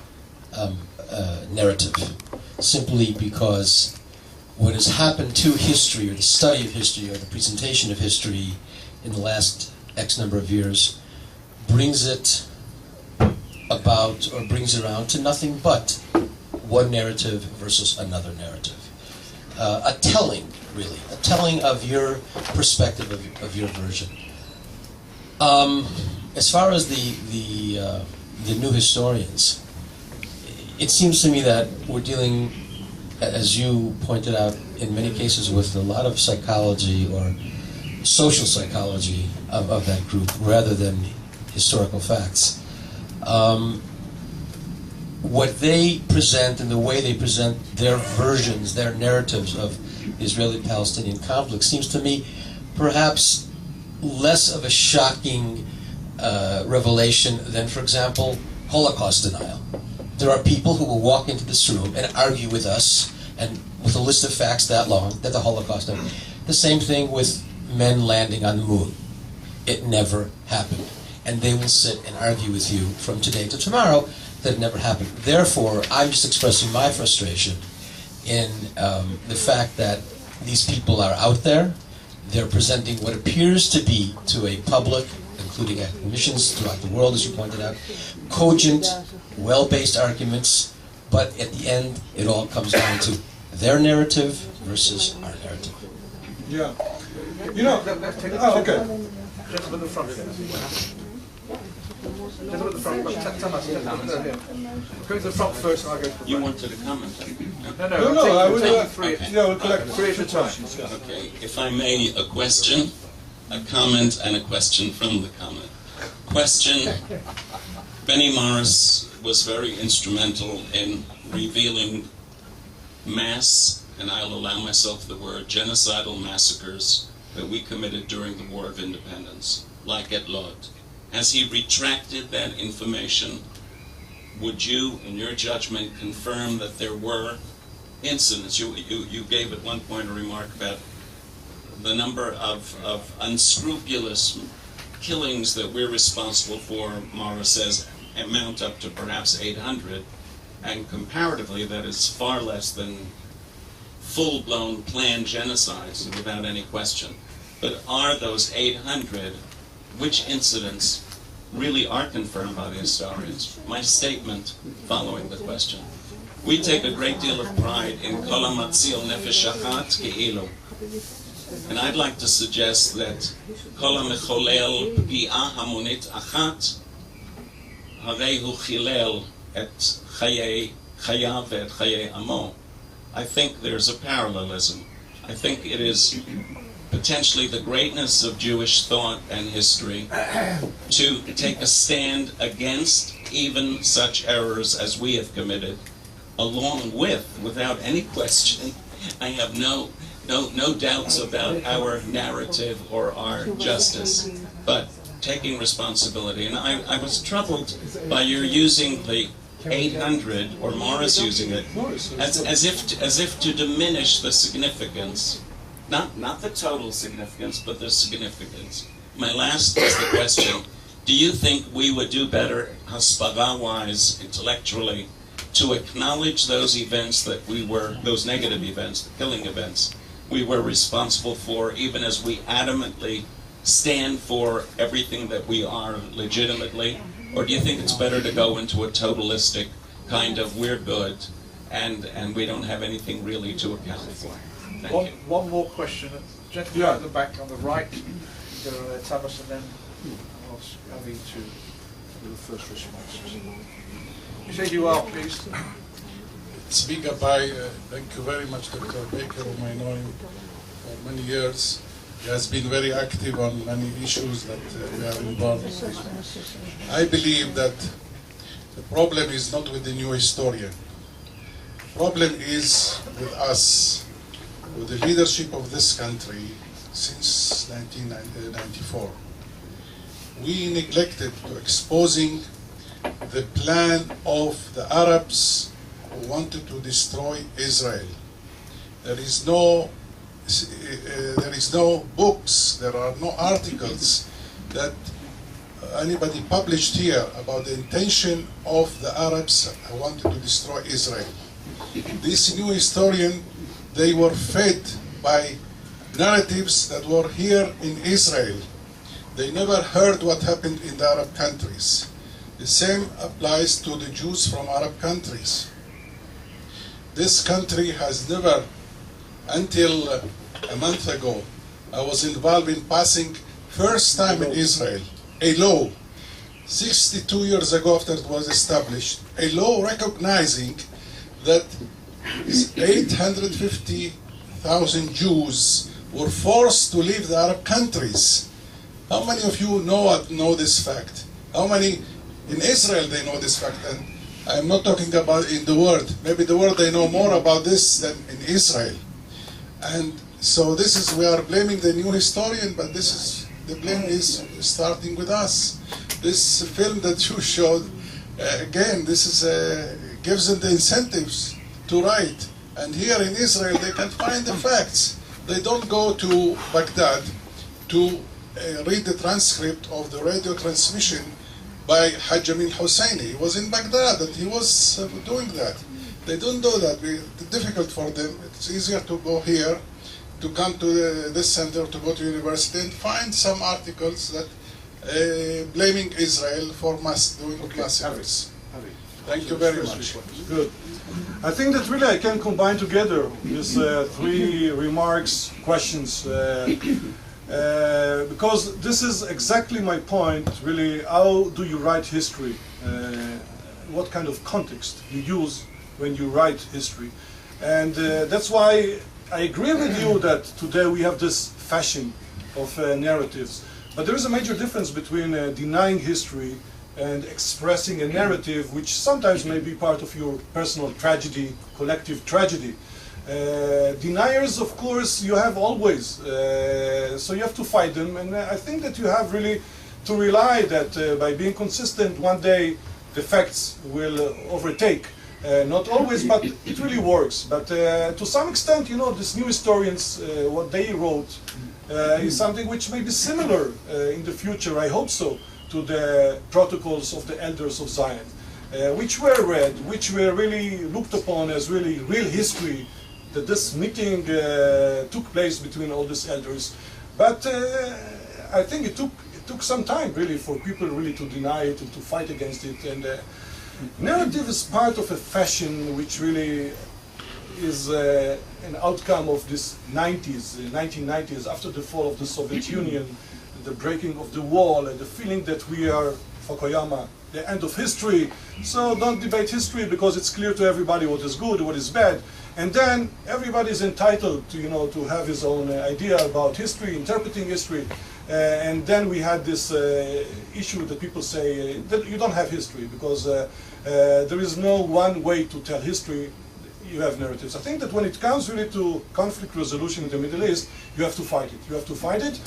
[SPEAKER 3] narrative, simply because what has happened to history, or the study of history, or the presentation of history in the last X number of years, brings it about, or brings it around to nothing but one narrative versus another narrative. A telling, really, a telling of your perspective, of your version. As far as the new historians, it seems to me that we're dealing, as you pointed out, in many cases with a lot of psychology or social psychology of that group rather than historical facts. What they present and the way they present their versions, their narratives of the Israeli-Palestinian conflict seems to me perhaps less of a shocking revelation than, for example, Holocaust denial. There are people who will walk into this room and argue with us and with a list of facts that long that the Holocaust happened. The same thing with men landing on the moon. It never happened. And they will sit and argue with you from today to tomorrow that it never happened. Therefore, I'm just expressing my frustration in the fact that these people are out there. They're presenting what appears to be to a public, including academicians throughout the world, as you pointed out, cogent, well-based arguments, but at the end, it all comes down to their narrative versus our narrative.
[SPEAKER 2] Yeah. You know, okay.
[SPEAKER 1] Gentleman in the front here. Gentleman at the front. Thomas, go to the front first and I'll go to the back.
[SPEAKER 4] You wanted a comment?
[SPEAKER 1] No,
[SPEAKER 2] I will.
[SPEAKER 1] take three.
[SPEAKER 2] Yeah, we'll collect
[SPEAKER 1] Three at a time.
[SPEAKER 4] Okay, if I may, a question, a comment, and a question from the comment. Question, Benny Morris was very instrumental in revealing mass, and I'll allow myself the word, genocidal massacres that we committed during the War of Independence, like at Lod. Has he retracted that information? Would you, in your judgment, confirm that there were incidents? You gave at one point a remark about the number of unscrupulous killings that we're responsible for, Morris says, amount up to perhaps 800, and comparatively that is far less than full-blown planned genocides, without any question. But are those 800, which incidents really are confirmed by the historians? My statement following the question. We take a great deal of pride in Kol hamatzil nefesh achat ke'ilu. And I'd like to suggest that Kol hamecholel pgi'a hamonit achat harei hu chilel et chayav et chayei amo. I think there's a parallelism. I think it is potentially the greatness of Jewish thought and history to take a stand against even such errors as we have committed, along with, without any question, I have no doubts about our narrative or our justice, but taking responsibility. And I was troubled by your using the 800, or Morris using it, as if to diminish the significance. Not the total significance, but the significance. My last is the question, do you think we would do better, hasbara-wise, intellectually, to acknowledge those events that we were, those negative events, the killing events, we were responsible for, even as we adamantly stand for everything that we are legitimately? Or do you think it's better to go into a totalistic kind of we're good and we don't have anything really to account for? Thank you.
[SPEAKER 1] One more question. Gentleman at the back on the right, go Thomas, and then I'll ask Avi to do the first response. You say you are, please.
[SPEAKER 5] Speaker by, thank you very much, Dr. Beker, whom I know him for many years. He has been very active on many issues that we are involved in. I believe that the problem is not with the new historian. The problem is with us, with the leadership of this country since 1994. We neglected to exposing the plan of the Arabs who wanted to destroy Israel. There is no books, there are no articles that anybody published here about the intention of the Arabs who wanted to destroy Israel. This new historian, they were fed by narratives that were here in Israel. They never heard what happened in the Arab countries. The same applies to the Jews from Arab countries. this country has never, until a month ago, I was involved in passing, first time in Israel, a law, 62 years ago after it was established, a law recognizing that 850,000 Jews were forced to leave the Arab countries. How many of you know this fact? How many in Israel they know this fact? And I'm not talking about in the world. Maybe the world they know more about this than in Israel. And so this is, we are blaming the new historian, but this is, the blame is starting with us. This film that you showed, again, this is gives them the incentives to write. And here in Israel, they can find the facts. They don't go to Baghdad to read the transcript of the radio transmission by Hajj Amin Husseini. He was in Baghdad and he was doing that. They don't do that. It's difficult for them. It's easier to go here, to come to this center, to go to university and find some articles that blaming Israel for doing massacres. Thank you very much.
[SPEAKER 2] Good. I think that really I can combine together these three remarks, questions, because this is exactly my point, really. How do you write history? What kind of context you use when you write history? And that's why I agree with you that today we have this fashion of narratives. But there is a major difference between denying history and expressing a narrative which sometimes may be part of your personal tragedy, collective tragedy. Deniers, of course, you have always, so you have to fight them, and I think that you have really to rely that by being consistent, one day the facts will overtake. Not always, but it really works. But to some extent, you know, these new historians, what they wrote is something which may be similar in the future, I hope so, to the protocols of the elders of Zion, which were read, which were really looked upon as really real history, that this meeting took place between all these elders. But I think it took some time really for people really to deny it and to fight against it. And narrative is part of a fashion which really is an outcome of this 1990s, after the fall of the Soviet Union, the breaking of the wall, and the feeling that we are, Fukuyama, the end of history. So don't debate history because it's clear to everybody what is good, what is bad. And then everybody is entitled to, you know, to have his own idea about history, interpreting history. And then we had this issue that people say that you don't have history because there is no one way to tell history. You have narratives. I think that when it comes really to conflict resolution in the Middle East, you have to fight it. You have to fight it.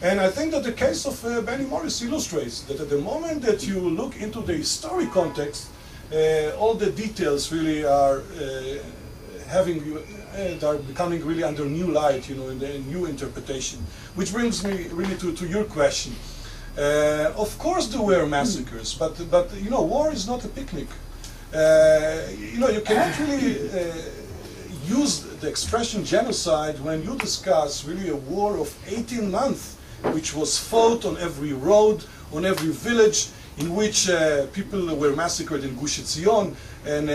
[SPEAKER 2] And I think that the case of Benny Morris illustrates that at the moment that you look into the historic context, all the details really are are becoming really under new light, you know, in the new interpretation. Which brings me really to your question. Of course there were massacres, but you know, war is not a picnic. You know, you cannot really use the expression genocide when you discuss really a war of 18 months, which was fought on every road, on every village, in which people were massacred in Gush Etzion, and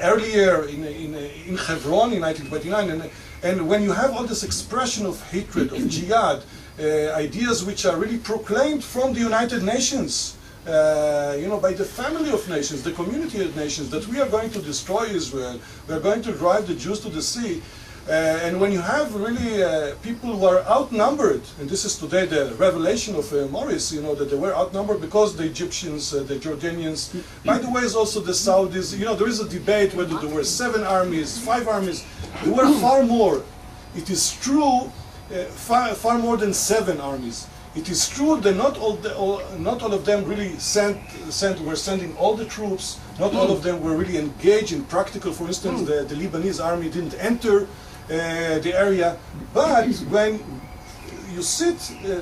[SPEAKER 2] earlier in Hebron in 1929. And when you have all this expression of hatred, of jihad, ideas which are really proclaimed from the United Nations, you know, by the family of nations, the community of nations, that we are going to destroy Israel, we are going to drive the Jews to the sea. And when you have really people who are outnumbered, and this is today the revelation of Morris, you know, that they were outnumbered because the Egyptians, the Jordanians, by the way, is also the Saudis. You know, there is a debate whether there were 7 armies, 5 armies. There were far more. It is true, far more than 7 armies. It is true that not all of them really were sending all the troops. Not all of them were really engaged in practical. For instance, the Lebanese army didn't enter the area. But when you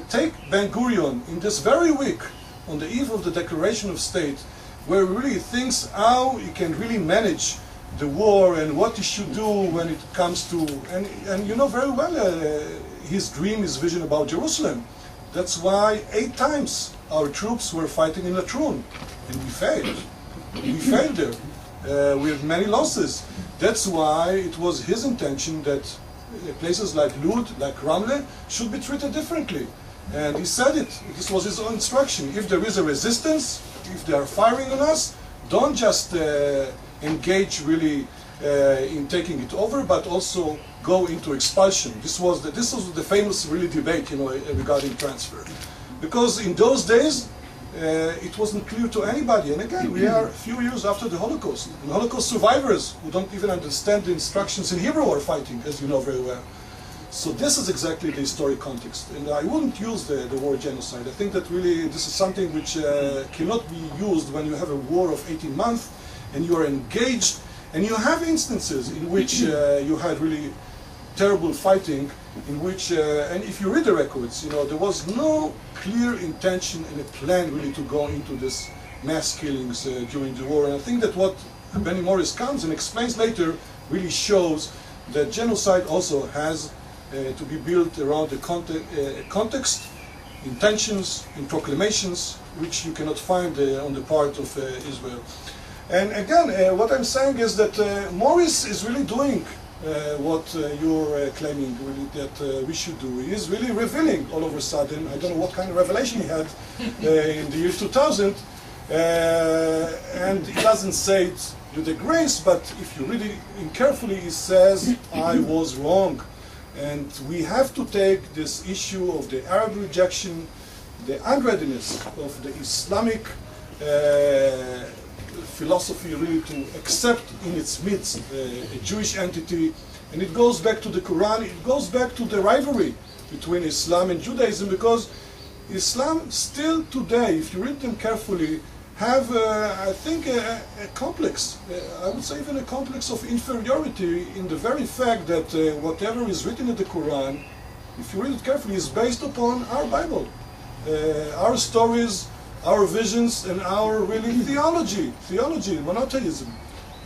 [SPEAKER 2] take Ben Gurion in this very week, on the eve of the Declaration of State, where he really thinks how he can really manage the war and what he should do when it comes to, and you know very well his dream, his vision about Jerusalem. That's why 8 times our troops were fighting in Latrun, and we failed. We failed there. with many losses. That's why it was his intention that places like Lud, like Ramle, should be treated differently. And he said it. This was his own instruction. If there is a resistance, if they are firing on us, don't just engage really in taking it over, but also go into expulsion. This was the famous really debate, regarding transfer, because in those days it wasn't clear to anybody. And again, we are a few years after the Holocaust, and Holocaust survivors who don't even understand the instructions in Hebrew are fighting, as you know very well. So this is exactly the historic context, and I wouldn't use the word genocide. I think that really this is something which cannot be used when you have a war of 18 months and you are engaged, and you have instances in which you had really terrible fighting, in which, and if you read the records, there was no clear intention and a plan really to go into this mass killings during the war. And I think that what Benny Morris comes and explains later really shows that genocide also has to be built around the context, intentions, and proclamations, which you cannot find on the part of Israel. And again, what I'm saying is that Morris is really doing what you're claiming really that we should do. He is really revealing all of a sudden. I don't know what kind of revelation he had in the year 2000, and he doesn't say it with a grace, but if you read it carefully, he says, I was wrong. And we have to take this issue of the Arab rejection, the unreadiness of the Islamic philosophy really to accept in its midst a Jewish entity. And it goes back to the Quran, it goes back to the rivalry between Islam and Judaism, because Islam still today, if you read them carefully, have, I think, a complex, I would say even a complex of inferiority in the very fact that whatever is written in the Quran, if you read it carefully, is based upon our Bible, our stories, our visions, and our really theology, monotheism.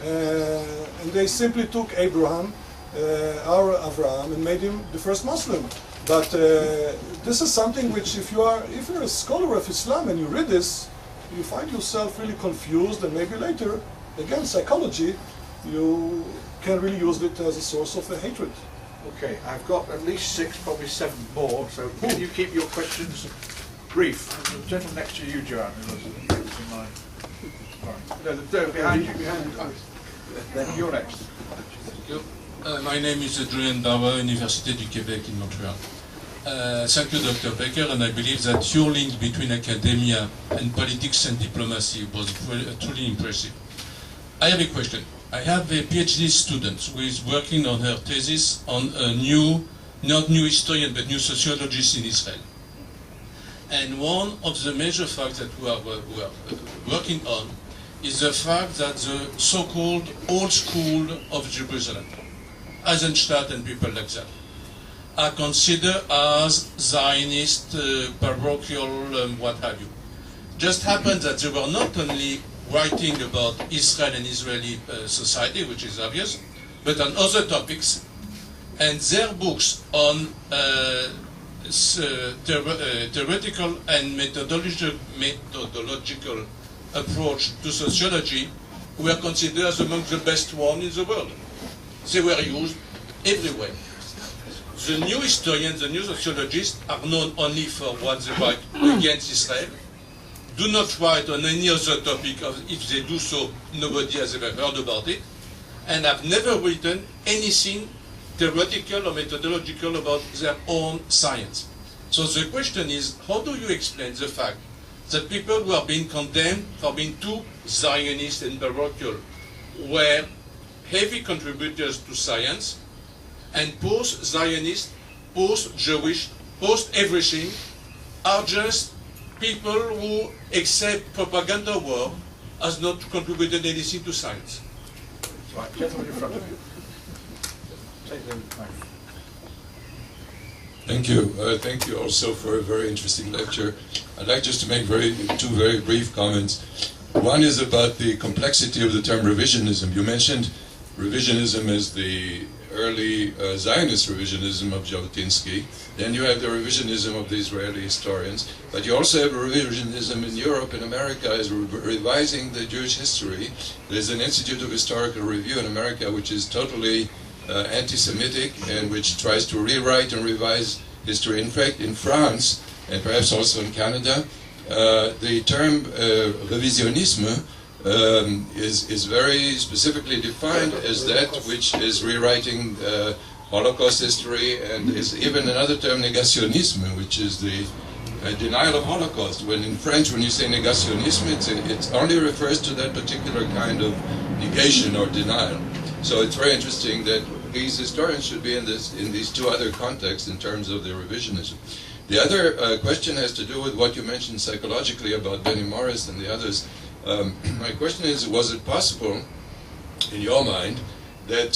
[SPEAKER 2] And they simply took Abraham, our Avraham, and made him the first Muslim. But this is something which, if you're a scholar of Islam and you read this, you find yourself really confused, and maybe later, again, psychology, you can really use it as a source of hatred.
[SPEAKER 1] Okay, I've got at least 6, probably 7 more, so can you keep your questions brief? And the gentleman next to you, Joanne, who was in line. Right. No, behind you. Then you're next.
[SPEAKER 6] Thank you. My name is Julien Darwa, Université du Québec in Montreal. Thank you, Dr. Beker, and I believe that your link between academia and politics and diplomacy was truly impressive. I have a question. I have a PhD student who is working on her thesis on a not new historian, but new sociologist in Israel. And one of the major facts that we are working on is the fact that the so-called old school of Jerusalem, Eisenstadt and people like that, are considered as Zionist, parochial, what have you. Just happened that they were not only writing about Israel and Israeli society, which is obvious, but on other topics. And their books on theoretical and methodological approach to sociology were considered as among the best ones in the world. They were used everywhere. The new historians, the new sociologists are known only for what they write against Israel, do not write on any other topic, if they do so, nobody has ever heard about it, and have never written anything theoretical or methodological about their own science. So the question is, how do you explain the fact that people who are being condemned for being too Zionist and parochial were heavy contributors to science, and post-Zionist, post-Jewish, post-everything are just people who accept propaganda war as not contributed anything to science?
[SPEAKER 1] Right, gentleman in front of you. Take the mic.
[SPEAKER 7] Thank you. Thank you also for a very interesting lecture. I'd like just to make two very brief comments. One is about the complexity of the term revisionism. You mentioned revisionism as the early Zionist revisionism of Jabotinsky. Then you have the revisionism of the Israeli historians. But you also have revisionism in Europe and America is revising the Jewish history. There's an Institute of Historical Review in America which is totally anti-Semitic and which tries to rewrite and revise history. In fact, in France, and perhaps also in Canada, the term Revisionism is very specifically defined as that which is rewriting Holocaust history, and is even another term, négationnisme, which is the denial of Holocaust. When in French, when you say négationnisme, it only refers to that particular kind of negation or denial. So it's very interesting that these historians should be in these two other contexts in terms of their revisionism. The other question has to do with what you mentioned psychologically about Benny Morris and the others. My question is, was it possible, in your mind, that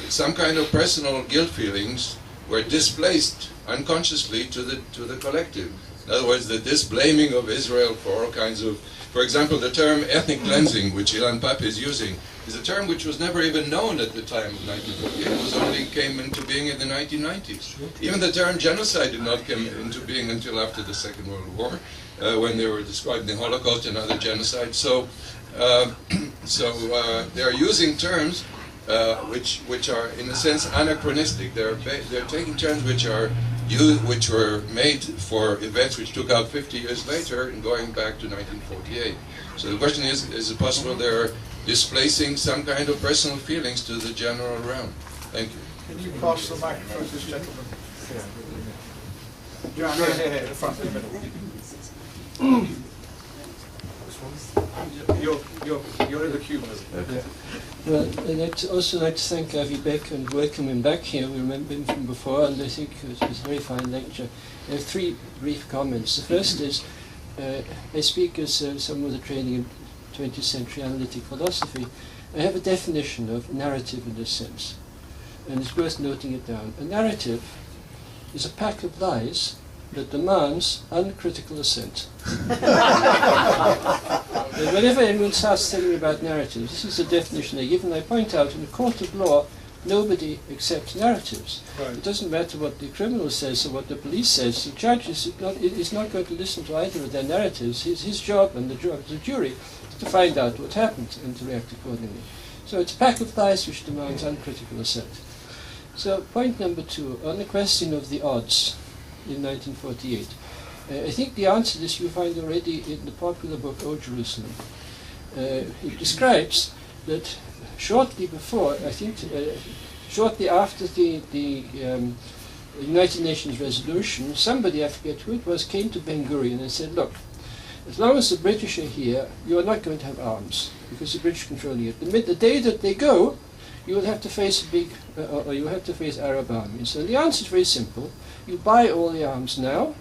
[SPEAKER 7] some kind of personal guilt feelings were displaced unconsciously to the collective? In other words, that this blaming of Israel for all kinds of, for example, the term ethnic cleansing, which Ilan Pappe is using, is a term which was never even known at the time of 1948. It was only came into being in the 1990s. Even the term genocide did not come into being until after the Second World War, when they were describing the Holocaust and other genocides. So they are using terms which are, in a sense, anachronistic. They're taking terms which were made for events which took out 50 years later and going back to 1948. So the question is it possible they're displacing some kind of personal feelings to the general realm? Thank you.
[SPEAKER 1] Can you pass the microphone to this gentleman? Here, in the front, in the middle. You're in the queue.
[SPEAKER 8] Yeah. Well, I'd also like to thank Avi Beker and welcome him back here. We remember him from before, and I think it was a very fine lecture. I have three brief comments. The first is, I speak as someone with a training in 20th century analytic philosophy. I have a definition of narrative in this sense, and it's worth noting it down. A narrative is a pack of lies that demands uncritical assent. And whenever anyone starts telling me about narratives, this is the definition they give, and I point out in a court of law, nobody accepts narratives.
[SPEAKER 1] Right.
[SPEAKER 8] It doesn't matter what the criminal says or what the police says. The judge is not going to listen to either of their narratives. His job and the job of the jury is to find out what happened and to react accordingly. So it's a pack of lies which demands uncritical assent. So point number two, on the question of the odds in 1948. I think the answer to this you find already in the popular book, O Jerusalem. It describes that shortly before, I think, shortly after the United Nations resolution, somebody, I forget who it was, came to Ben Gurion and said, look, as long as the British are here, you are not going to have arms, because the British controlling it. The day that they go, you will have to face or you will have to face Arab armies. And the answer is very simple. You buy all the arms now,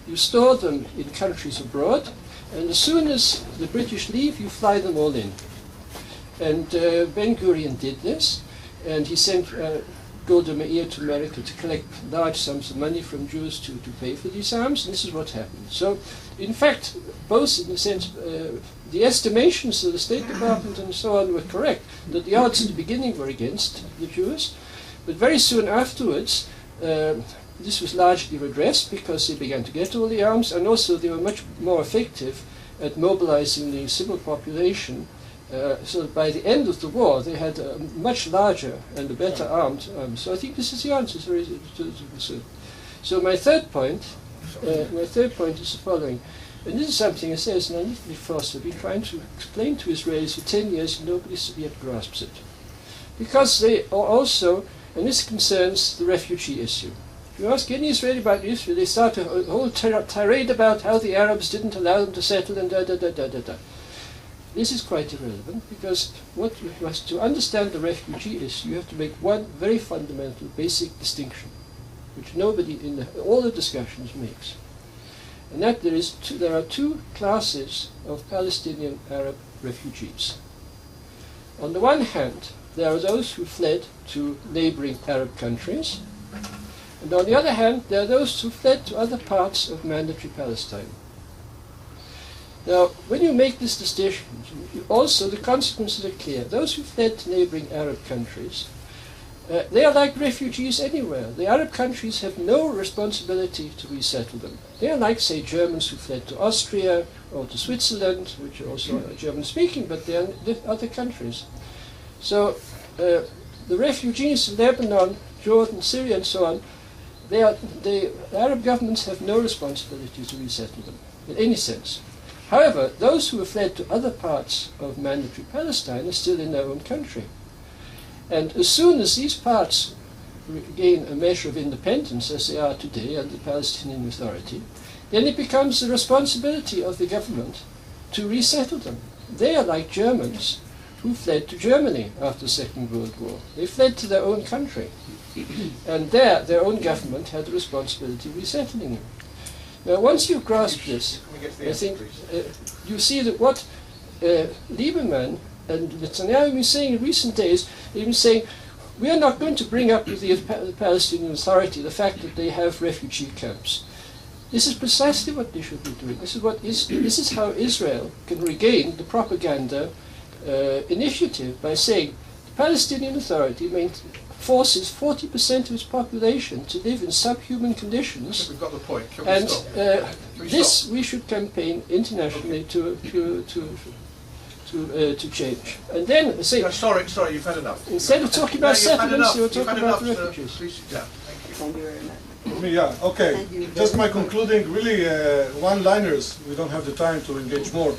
[SPEAKER 8] you store them in countries abroad, and as soon as the British leave, you fly them all in. And Ben Gurion did this, and he sent Golda Meir to America to collect large sums of money from Jews to pay for these arms, and this is what happened. So, in fact, both in the sense, the estimations of the State Department and so on were correct, that the odds at the beginning were against the Jews, but very soon afterwards, this was largely redressed because they began to get all the arms, and also they were much more effective at mobilizing the civil population, so that by the end of the war they had a much larger and a better armed army. So I think this is the answer. So my third point is the following, and this is something I say as an analytic philosopher. I've been trying to explain to Israelis for 10 years, and nobody yet grasps it, because they are also, and this concerns the refugee issue. If you ask any Israeli about Israel, they start a whole tirade about how the Arabs didn't allow them to settle and da-da-da-da-da-da. This is quite irrelevant, because what you must, to understand the refugee issue, you have to make one very fundamental, basic distinction, which nobody in all the discussions makes. And that there are two classes of Palestinian Arab refugees. On the one hand, there are those who fled to neighboring Arab countries, and on the other hand, there are those who fled to other parts of mandatory Palestine. Now, when you make this distinction, also the consequences are clear. Those who fled to neighboring Arab countries They are like refugees anywhere. The Arab countries have no responsibility to resettle them. They are like, say, Germans who fled to Austria or to Switzerland, which are also German-speaking, but they are other countries. So the refugees in Lebanon, Jordan, Syria, and so on, the Arab governments have no responsibility to resettle them in any sense. However, those who have fled to other parts of mandatory Palestine are still in their own country. And as soon as these parts gain a measure of independence, as they are today under the Palestinian Authority, then it becomes the responsibility of the government to resettle them. They are like Germans who fled to Germany after the Second World War. They fled to their own country. And there, their own government had the responsibility of resettling them. Now, once you grasp this, I think you see that what Lieberman and Netanyahu have been saying in recent days, they've been saying, we are not going to bring up with the Palestinian Authority the fact that they have refugee camps. This is precisely what they should be doing. This is how Israel can regain the propaganda initiative by saying the Palestinian Authority forces 40% of its population to live in subhuman conditions.
[SPEAKER 1] We've got the point. Can we
[SPEAKER 8] And
[SPEAKER 1] stop?
[SPEAKER 8] this we should campaign internationally to change. And then say,
[SPEAKER 1] No, sorry, you've had enough.
[SPEAKER 8] instead of talking about
[SPEAKER 1] No, you've had
[SPEAKER 8] settlements,
[SPEAKER 1] enough.
[SPEAKER 8] you're
[SPEAKER 1] You've
[SPEAKER 8] talking
[SPEAKER 1] had
[SPEAKER 8] about
[SPEAKER 1] enough,
[SPEAKER 8] refugees.
[SPEAKER 1] Please sit down. Thank you.
[SPEAKER 2] I mean, yeah, okay. Just my concluding, really, one-liners. We don't have the time to engage more.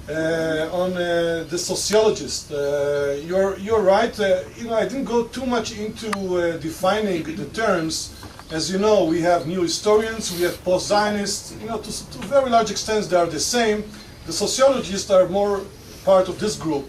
[SPEAKER 2] On the sociologist, you're right. I didn't go too much into defining the terms. As you know, we have new historians, we have post-Zionists. To a very large extent, they are the same. The sociologists are more part of this group.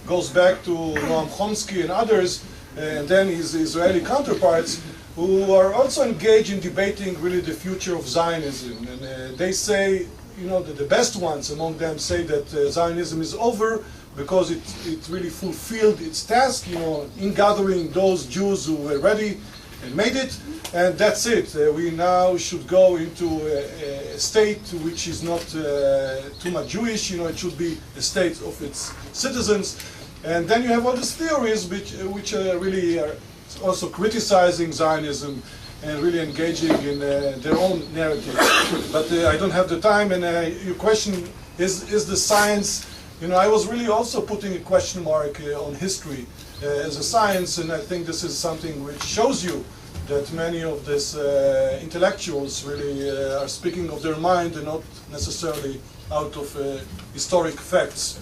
[SPEAKER 2] Goes back to Noam Chomsky and others, and then his Israeli counterparts, who are also engaged in debating really the future of Zionism. And they say, that the best ones among them say that Zionism is over because it really fulfilled its task, in gathering those Jews who were ready and made it, and that's it. We now should go into a state which is not too much Jewish, it should be a state of its citizens. And then you have all these theories which really are also criticizing Zionism and really engaging in their own narrative. But I don't have the time, and your question is the science. I was really also putting a question mark on history as a science, and I think this is something which shows you that many of these intellectuals really are speaking of their mind and not necessarily out of historic facts.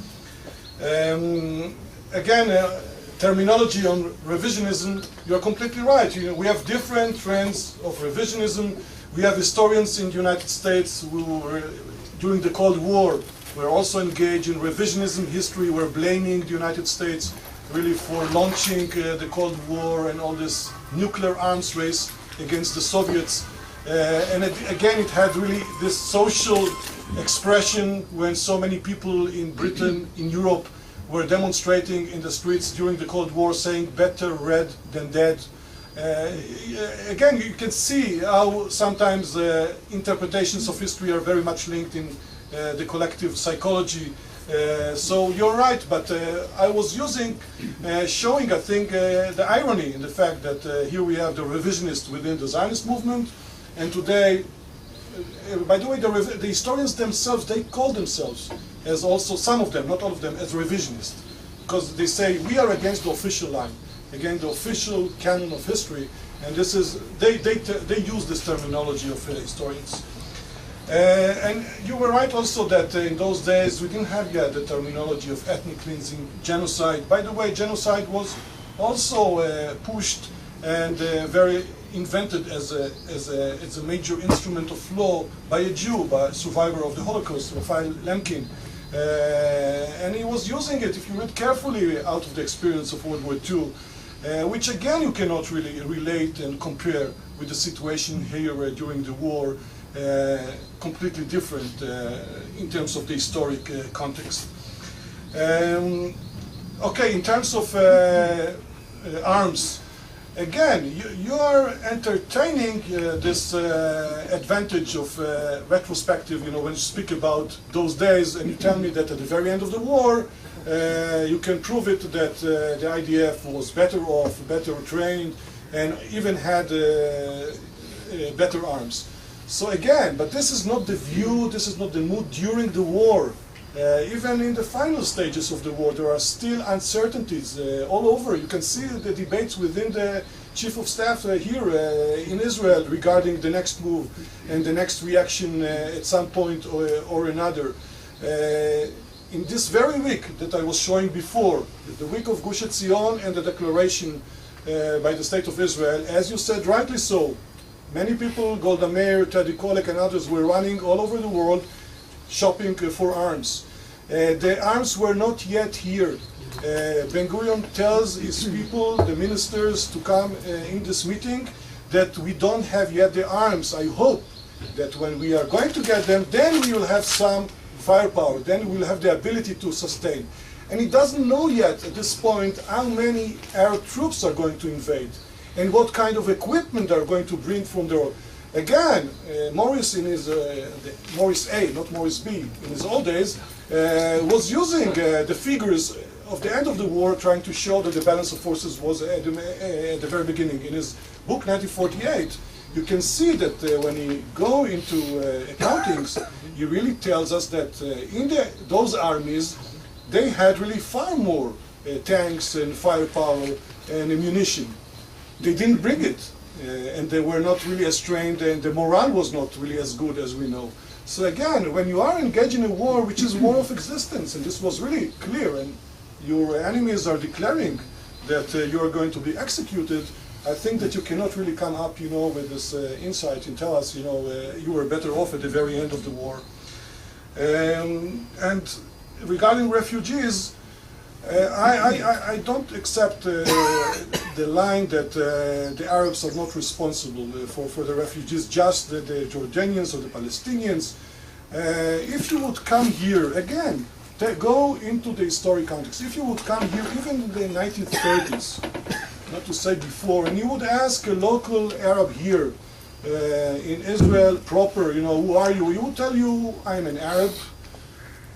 [SPEAKER 2] Again, terminology on revisionism, you're completely right. We have different trends of revisionism. We have historians in the United States who were, during the Cold War, were also engaged in revisionism history. We're blaming the United States really for launching the Cold War and all this nuclear arms race against the Soviets. And again, it had really this social expression when so many people in Britain, in Europe, were demonstrating in the streets during the Cold War saying better red than dead. Again, you can see how sometimes interpretations of history are very much linked in the collective psychology. So you're right, but I was showing, I think, the irony in the fact that here we have the revisionists within the Zionist movement, and today, by the way, the historians themselves, they call themselves as also, some of them, not all of them, as revisionists, because they say we are against the official line, against the official canon of history, and this is, they use this terminology of historians. And you were right also that in those days we didn't have yet the terminology of ethnic cleansing, genocide. By the way, genocide was also pushed and very invented as a major instrument of law by a Jew, by a survivor of the Holocaust, Raphael Lemkin. And he was using it, if you read carefully, out of the experience of World War II, which again you cannot really relate and compare with the situation here during the war. Completely different in terms of the historic context. Okay, in terms of arms, again, you are entertaining this advantage of retrospective, when you speak about those days, and you tell me that at the very end of the war, You can prove it that the IDF was better off, better trained, and even had better arms. So again, but this is not the view, this is not the mood during the war. Even in the final stages of the war, there are still uncertainties all over. You can see the debates within the Chief of Staff here in Israel regarding the next move and the next reaction at some point or another. In this very week that I was showing before, the week of Gush Etzion and the declaration by the State of Israel, as you said rightly so, many people, Golda Meir, Teddy Kollek and others were running all over the world shopping for arms. The arms were not yet here. Ben-Gurion tells his people, the ministers, to come in this meeting that we don't have yet the arms. I hope that when we are going to get them, then we will have some firepower, then we will have the ability to sustain. And he doesn't know yet at this point how many Arab troops are going to invade and what kind of equipment they are going to bring from there. Again, Morris in his, Morris A, not Morris B, in his old days, was using the figures of the end of the war, trying to show that the balance of forces was at the very beginning. In his book 1948, you can see that when he go into accountings, he really tells us that in those armies, they had really far more tanks and firepower and ammunition. They didn't bring it, and they were not really as trained, and the morale was not really as good as we know. So again, when you are engaged in a war which is war of existence, and this was really clear, and your enemies are declaring that you are going to be executed, I think that you cannot really come up, with this insight and tell us, you were better off at the very end of the war. And regarding refugees, I don't accept the line that the Arabs are not responsible for the refugees, just the Jordanians or the Palestinians. If you would come here, again, go into the historic context. If you would come here even in the 1930s, not to say before, and you would ask a local Arab here in Israel proper, who are you? He would tell you, I'm an Arab,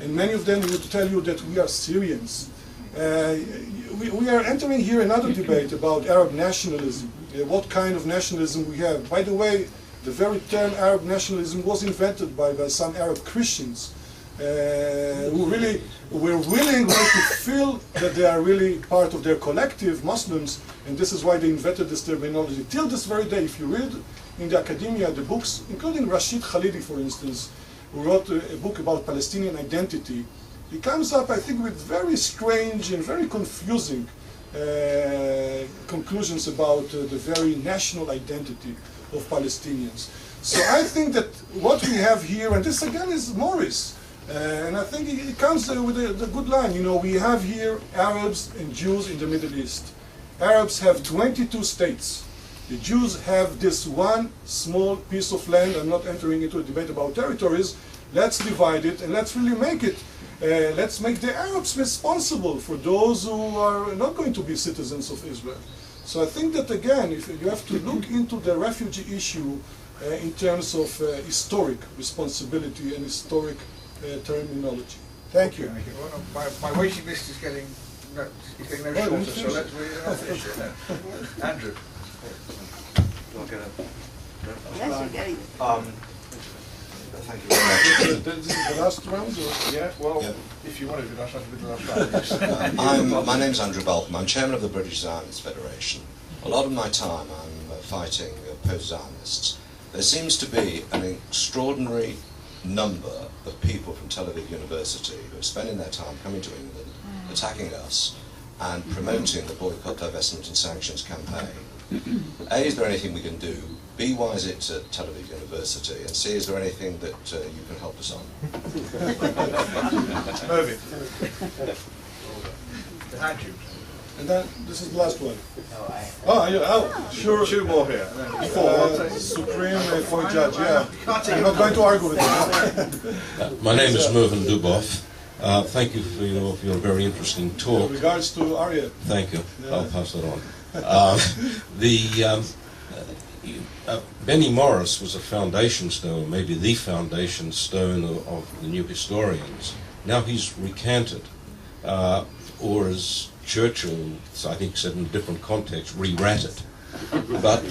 [SPEAKER 2] and many of them would tell you that we are Syrians. We are entering here another debate about Arab nationalism, what kind of nationalism we have. By the way, the very term Arab nationalism was invented by some Arab Christians who really were willing to feel that they are really part of their collective Muslims, and this is why they invented this terminology. Till this very day, if you read in the academia the books, including Rashid Khalidi, for instance, who wrote a book about Palestinian identity, he comes up, I think, with very strange and very confusing conclusions about the very national identity of Palestinians. So I think that what we have here, and this again is Morris, and I think it comes with a good line. We have here Arabs and Jews in the Middle East. Arabs have 22 states. The Jews have this one small piece of land. I'm not entering into a debate about territories. Let's divide it and let's really make it. Let's make the Arabs responsible for those who are not going to be citizens of Israel. So I think that again, if you have to look into the refugee issue in terms of historic responsibility and historic terminology. Thank you.
[SPEAKER 1] Thank you. Well, my waiting list is getting no shorter, so let's finish it. Andrew.
[SPEAKER 9] Thank you very much.
[SPEAKER 2] This is the last round? Or?
[SPEAKER 1] Yeah, well,
[SPEAKER 9] Yeah.
[SPEAKER 1] if you want to do that, I'll do the last round.
[SPEAKER 9] My name's Andrew Beltham. I'm chairman of the British Zionist Federation. A lot of my time I'm fighting post-Zionists. There seems to be an extraordinary number of people from Tel Aviv University who are spending their time coming to England, attacking us, and promoting the boycott, divestment and sanctions campaign. A, is there anything we can do? B, why is it at Tel Aviv University? And C, is there anything that you can help us on?
[SPEAKER 1] Mervyn. Behind you.
[SPEAKER 2] And then this is the last one. Sure.
[SPEAKER 1] Two more here.
[SPEAKER 2] Supreme Court Judge, yeah. I'm not going to argue with you.
[SPEAKER 10] My name is Mervyn Duboff. Thank you for your very interesting talk.
[SPEAKER 2] In regards to Arya.
[SPEAKER 10] Thank you. I'll pass it on. Benny Morris was a foundation stone, maybe the foundation stone of the new historians. Now he's recanted. or as Churchill, I think, said in a different context, re-rat it. But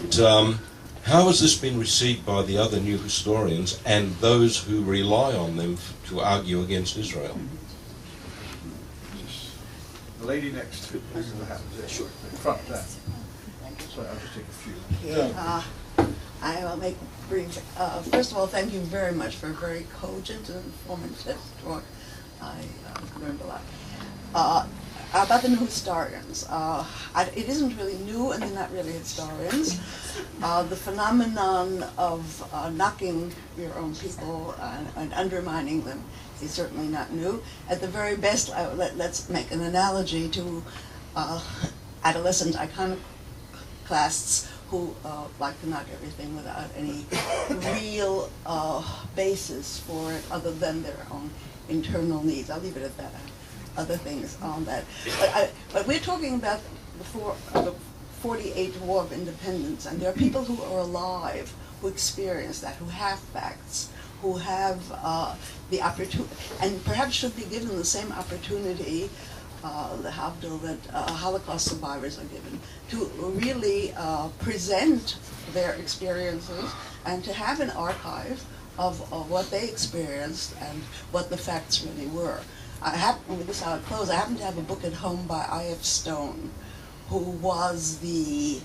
[SPEAKER 10] how has this been received by the other new historians and those who rely on them to argue against Israel?
[SPEAKER 1] The lady next to the hat there. Sure. In front there. Sorry, I'll just take a few.
[SPEAKER 2] Yeah.
[SPEAKER 11] I will make brief. First of all, thank you very much for a very cogent and informative talk. I learned a lot. About the new historians. It isn't really new, and they're not really historians. The phenomenon of knocking your own people and undermining them is certainly not new. At the very best, let's make an analogy to adolescent iconoclasts who like to knock everything without any real basis for it other than their own internal needs. I'll leave it at that. Other things on that. But we're talking about the 48 War of Independence, and there are people who are alive, who experience that, who have facts, who have the opportunity, and perhaps should be given the same opportunity, the Havdil, that Holocaust survivors are given, to really present their experiences and to have an archive of what they experienced and what the facts really were. With this I'll close. I happen to have a book at home by I.F. Stone, who was the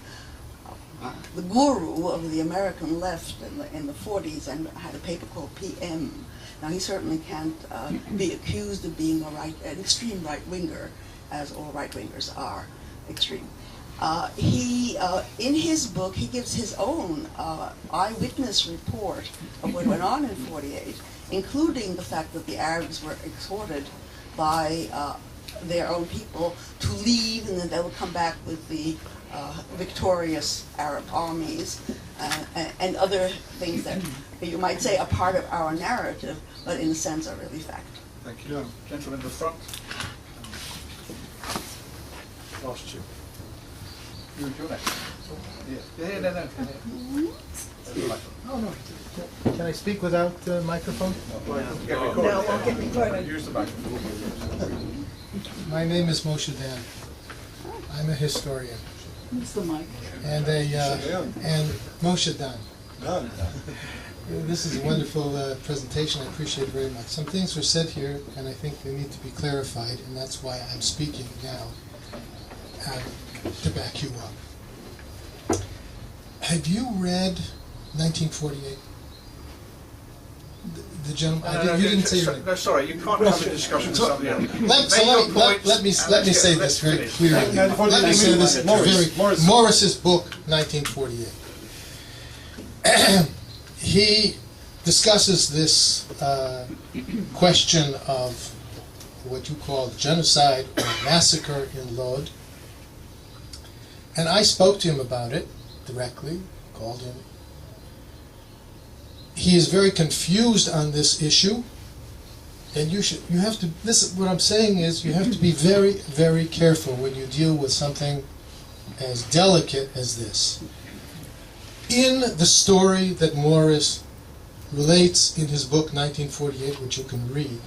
[SPEAKER 11] guru of the American left in the 40s and had a paper called PM. Now he certainly can't be accused of being an extreme right-winger, as all right-wingers are extreme. In his book, he gives his own eyewitness report of what went on in 48, including the fact that the Arabs were exhorted by their own people to leave, and then they would come back with the victorious Arab armies and other things that you might say are part of our narrative, but in a sense are really fact.
[SPEAKER 1] Thank you. Gentleman in the front. Last two. You're next. Yeah, no.
[SPEAKER 12] Oh, no. Can I speak without the microphone?
[SPEAKER 1] No, I'll get recorded. Use the microphone.
[SPEAKER 12] My name is Moshe Dan. I'm a historian.
[SPEAKER 11] What's the mic?
[SPEAKER 12] And Moshe Dan. This is a wonderful presentation. I appreciate it very much. Some things were said here, and I think they need to be clarified, and that's why I'm speaking now to back you up. Have you read 1948? The gentleman. You didn't say your name.
[SPEAKER 1] No, sorry, you can't have a discussion with somebody else.
[SPEAKER 12] Let me say this very clearly. Let me say this very. Morris's book, 1948. He discusses this question of what you call genocide or massacre in Lod, and I spoke to him about it directly. Called him. He is very confused on this issue, and you have to. What I'm saying is, you have to be very, very careful when you deal with something as delicate as this. In the story that Morris relates in his book 1948, which you can read,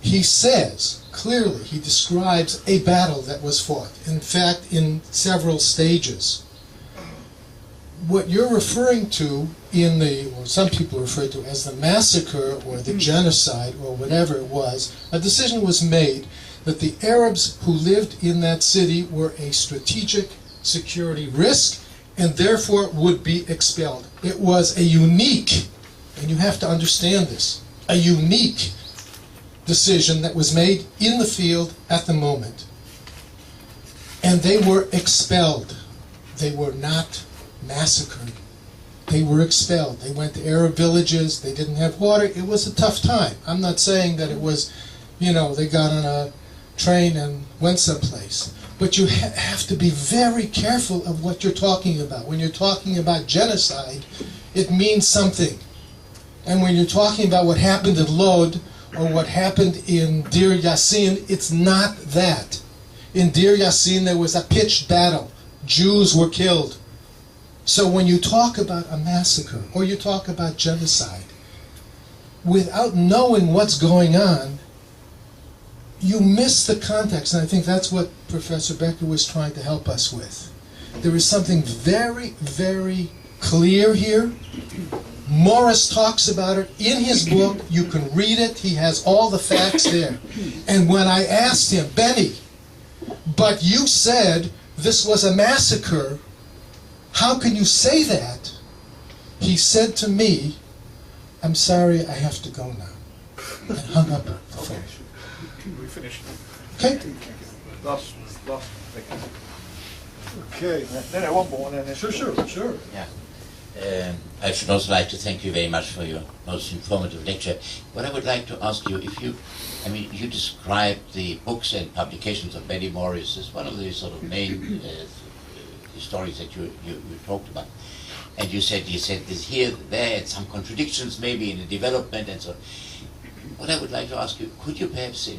[SPEAKER 12] he says clearly, he describes a battle that was fought. In fact, in several stages. What you're referring to or some people refer to as the massacre or the genocide or whatever it was, a decision was made that the Arabs who lived in that city were a strategic security risk and therefore would be expelled. It was a unique, and you have to understand this, a unique decision that was made in the field at the moment. And they were expelled. They were not massacred. They were expelled. They went to Arab villages. They didn't have water. It was a tough time. I'm not saying that it was, they got on a train and went someplace. But you have to be very careful of what you're talking about. When you're talking about genocide, it means something. And when you're talking about what happened in Lod or what happened in Deir Yassin, it's not that. In Deir Yassin, there was a pitched battle. Jews were killed. So when you talk about a massacre or you talk about genocide, without knowing what's going on, you miss the context, and I think that's what Professor Beker was trying to help us with. There is something very, very clear here. Morris talks about it in his book. You can read it. He has all the facts there. And when I asked him, Benny, but you said this was a massacre, how can you say that? He said to me, I'm sorry, I have to go now. And hung up the phone.
[SPEAKER 1] We finished.
[SPEAKER 12] Okay?
[SPEAKER 1] Last.
[SPEAKER 2] Okay.
[SPEAKER 1] No, one more. And then
[SPEAKER 2] Sure.
[SPEAKER 13] Yeah. I should also like to thank you very much for your most informative lecture. What I would like to ask you, you described the books and publications of Benny Morris as one of the sort of main historians that you talked about. And you said this here, there, and some contradictions maybe in the development and so on. What I would like to ask you, could you perhaps,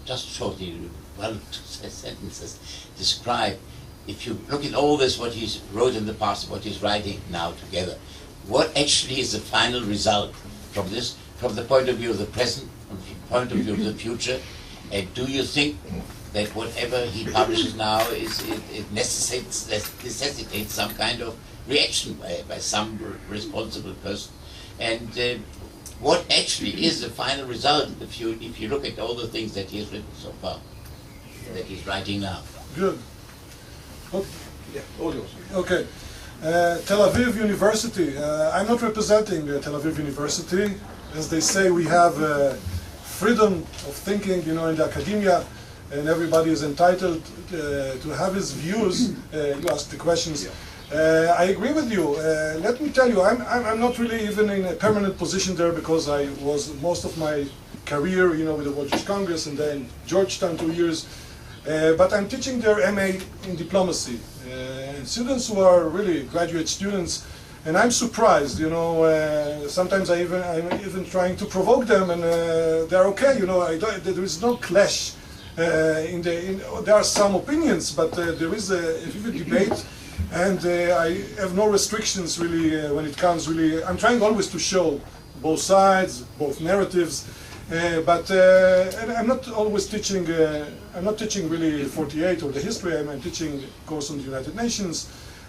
[SPEAKER 13] just shortly, 1 or 2 sentences, describe, if you look at all this, what he wrote in the past, what he's writing now together, what actually is the final result from this, from the point of view of the present, from the point of view of the future? And do you think that whatever he publishes now it necessitates some kind of reaction by some responsible person? And what actually is the final result if you look at all the things that he has written so far, that he's writing now?
[SPEAKER 2] Good.
[SPEAKER 1] Yeah, all yours.
[SPEAKER 2] Okay. Tel Aviv University. I'm not representing Tel Aviv University. As they say, we have freedom of thinking, in the academia, and everybody is entitled to have his views. You asked the questions. I agree with you. Let me tell you, I'm not really even in a permanent position there because I was most of my career, with the World Jewish Congress and then Georgetown 2 years. But I'm teaching their MA in diplomacy. Students who are really graduate students, and I'm surprised, sometimes I'm even trying to provoke them, and they're okay, there is no clash. There are some opinions, but there is a vivid debate, and I have no restrictions really when it comes really. I'm trying always to show both sides, both narratives. But I'm not always teaching. I'm not teaching really 48 or the history. I'm teaching a course on the United Nations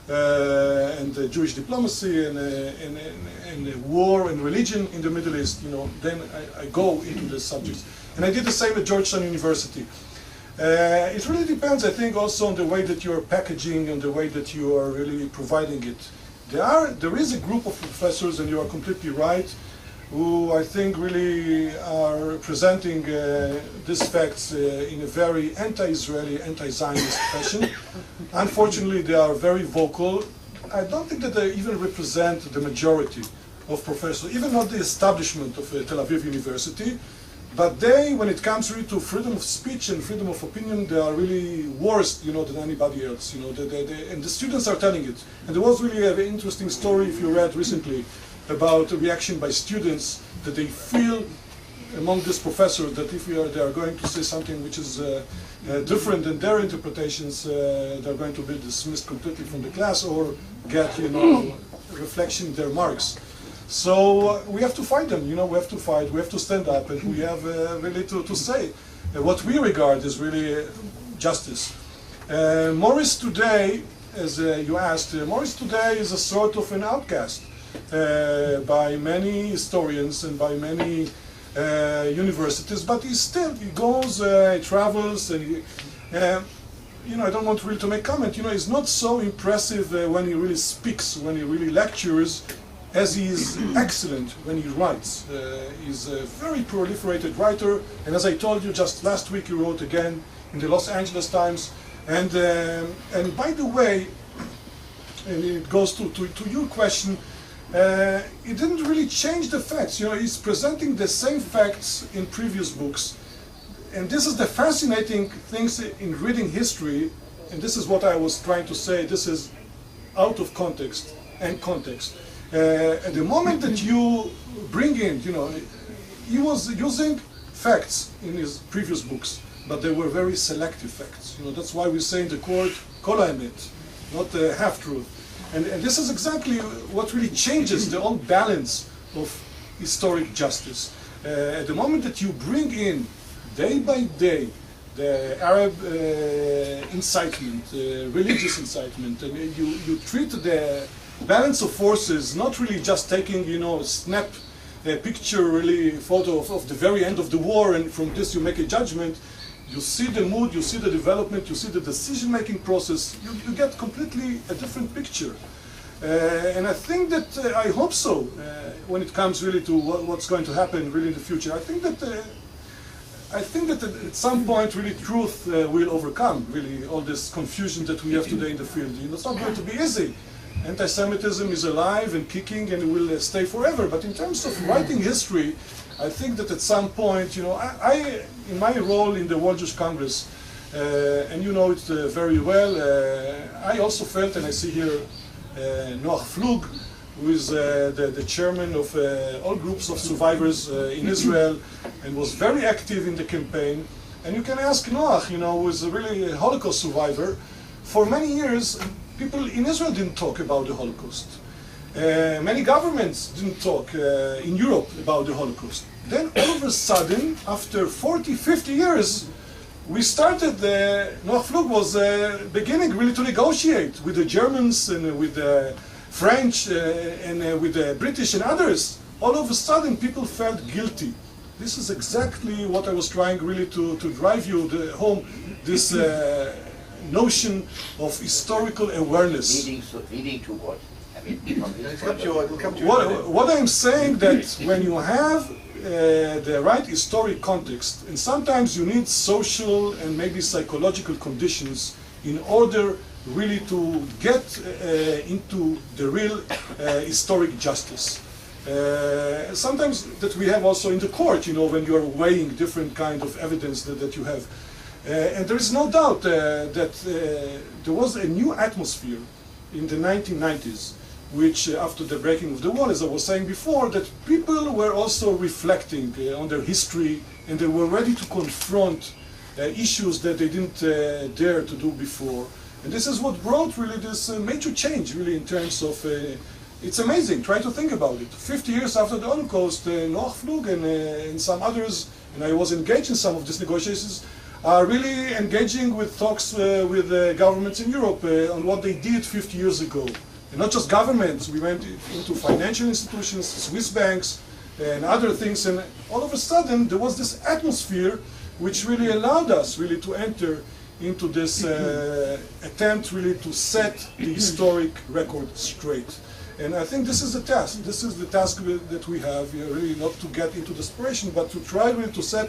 [SPEAKER 2] and Jewish diplomacy and war and religion in the Middle East. Then I go into the subjects, and I did the same at Georgetown University. It really depends, I think, also on the way that you are packaging and the way that you are really providing it. There is a group of professors, and you are completely right, who I think really are presenting these facts in a very anti-Israeli, anti-Zionist fashion. Unfortunately, they are very vocal. I don't think that they even represent the majority of professors, even not the establishment of Tel Aviv University. But they, when it comes really to freedom of speech and freedom of opinion, they are really worse, than anybody else. And the students are telling it. And there was really a very interesting story, if you read recently, about a reaction by students that they feel among these professors that if they are going to say something which is different than their interpretations, they're going to be dismissed completely from the class or get, reflection in their marks. So we have to fight them, we have to fight, we have to stand up, and we have really to say what we regard as really justice. Morris today, as you asked, Morris today is a sort of an outcast by many historians and by many universities, but he goes, he travels, and I don't want really to make comment. He's not so impressive when he really speaks, when he really lectures, as he is excellent when he writes. He's a very proliferated writer, and as I told you just last week, he wrote again in the Los Angeles Times. And by the way, and it goes to your question, it didn't really change the facts. He's presenting the same facts in previous books. And this is the fascinating things in reading history, and this is what I was trying to say, this is out of context and context. At the moment that you bring in, he was using facts in his previous books, but they were very selective facts. That's why we say in the court, kol haemet, not half-truth. And this is exactly what really changes the whole balance of historic justice. At the moment that you bring in day by day the Arab incitement, religious incitement, and you treat the balance of forces not really just taking, snap a picture, really photo of the very end of the war, and from this you make a judgment. You see the mood, you see the development, you see the decision-making process. You get completely a different picture. And I think that, I hope so, when it comes really to what's going to happen really in the future. I think that at some point really truth will overcome really all this confusion that we have today in the field. It's not going to be easy. Anti-Semitism is alive and kicking and will stay forever. But in terms of writing history, I think that at some point, I in my role in the World Jewish Congress, and you know it very well, I also felt, and I see here Noach Flug, who is the chairman of all groups of survivors in Israel, and was very active in the campaign. And you can ask Noach, who is really a Holocaust survivor. For many years, people in Israel didn't talk about the Holocaust. Many governments didn't talk in Europe about the Holocaust. Then all of a sudden, after 40, 50 years, we started, Noach Flug was beginning really to negotiate with the Germans and with the French and with the British and others. All of a sudden, people felt guilty. This is exactly what I was trying really to drive you home, this notion of historical awareness.
[SPEAKER 13] Leading to what?
[SPEAKER 2] What I'm saying that when you have the right historic context, and sometimes you need social and maybe psychological conditions in order really to get into the real historic justice. Sometimes that we have also in the court, when you are weighing different kind of evidence that you have. And there is no doubt that there was a new atmosphere in the 1990s, which after the breaking of the wall, as I was saying before, that people were also reflecting on their history, and they were ready to confront issues that they didn't dare to do before. And this is what brought really this major change, really, in terms of, it's amazing, try to think about it. 50 years after the Holocaust, Noach Flug and some others, and I was engaged in some of these negotiations, are really engaging with talks with governments in Europe on what they did 50 years ago. And not just governments, we went into financial institutions, Swiss banks, and other things, and all of a sudden there was this atmosphere which really allowed us really to enter into this attempt really to set the historic record straight. And I think this is the task. This is the task that we have, really not to get into desperation, but to try really to set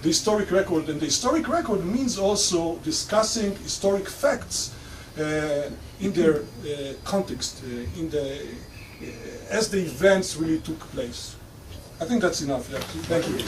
[SPEAKER 2] the historic record. And the historic record means also discussing historic facts in their context, as the events really took place. I think that's enough. Thank you.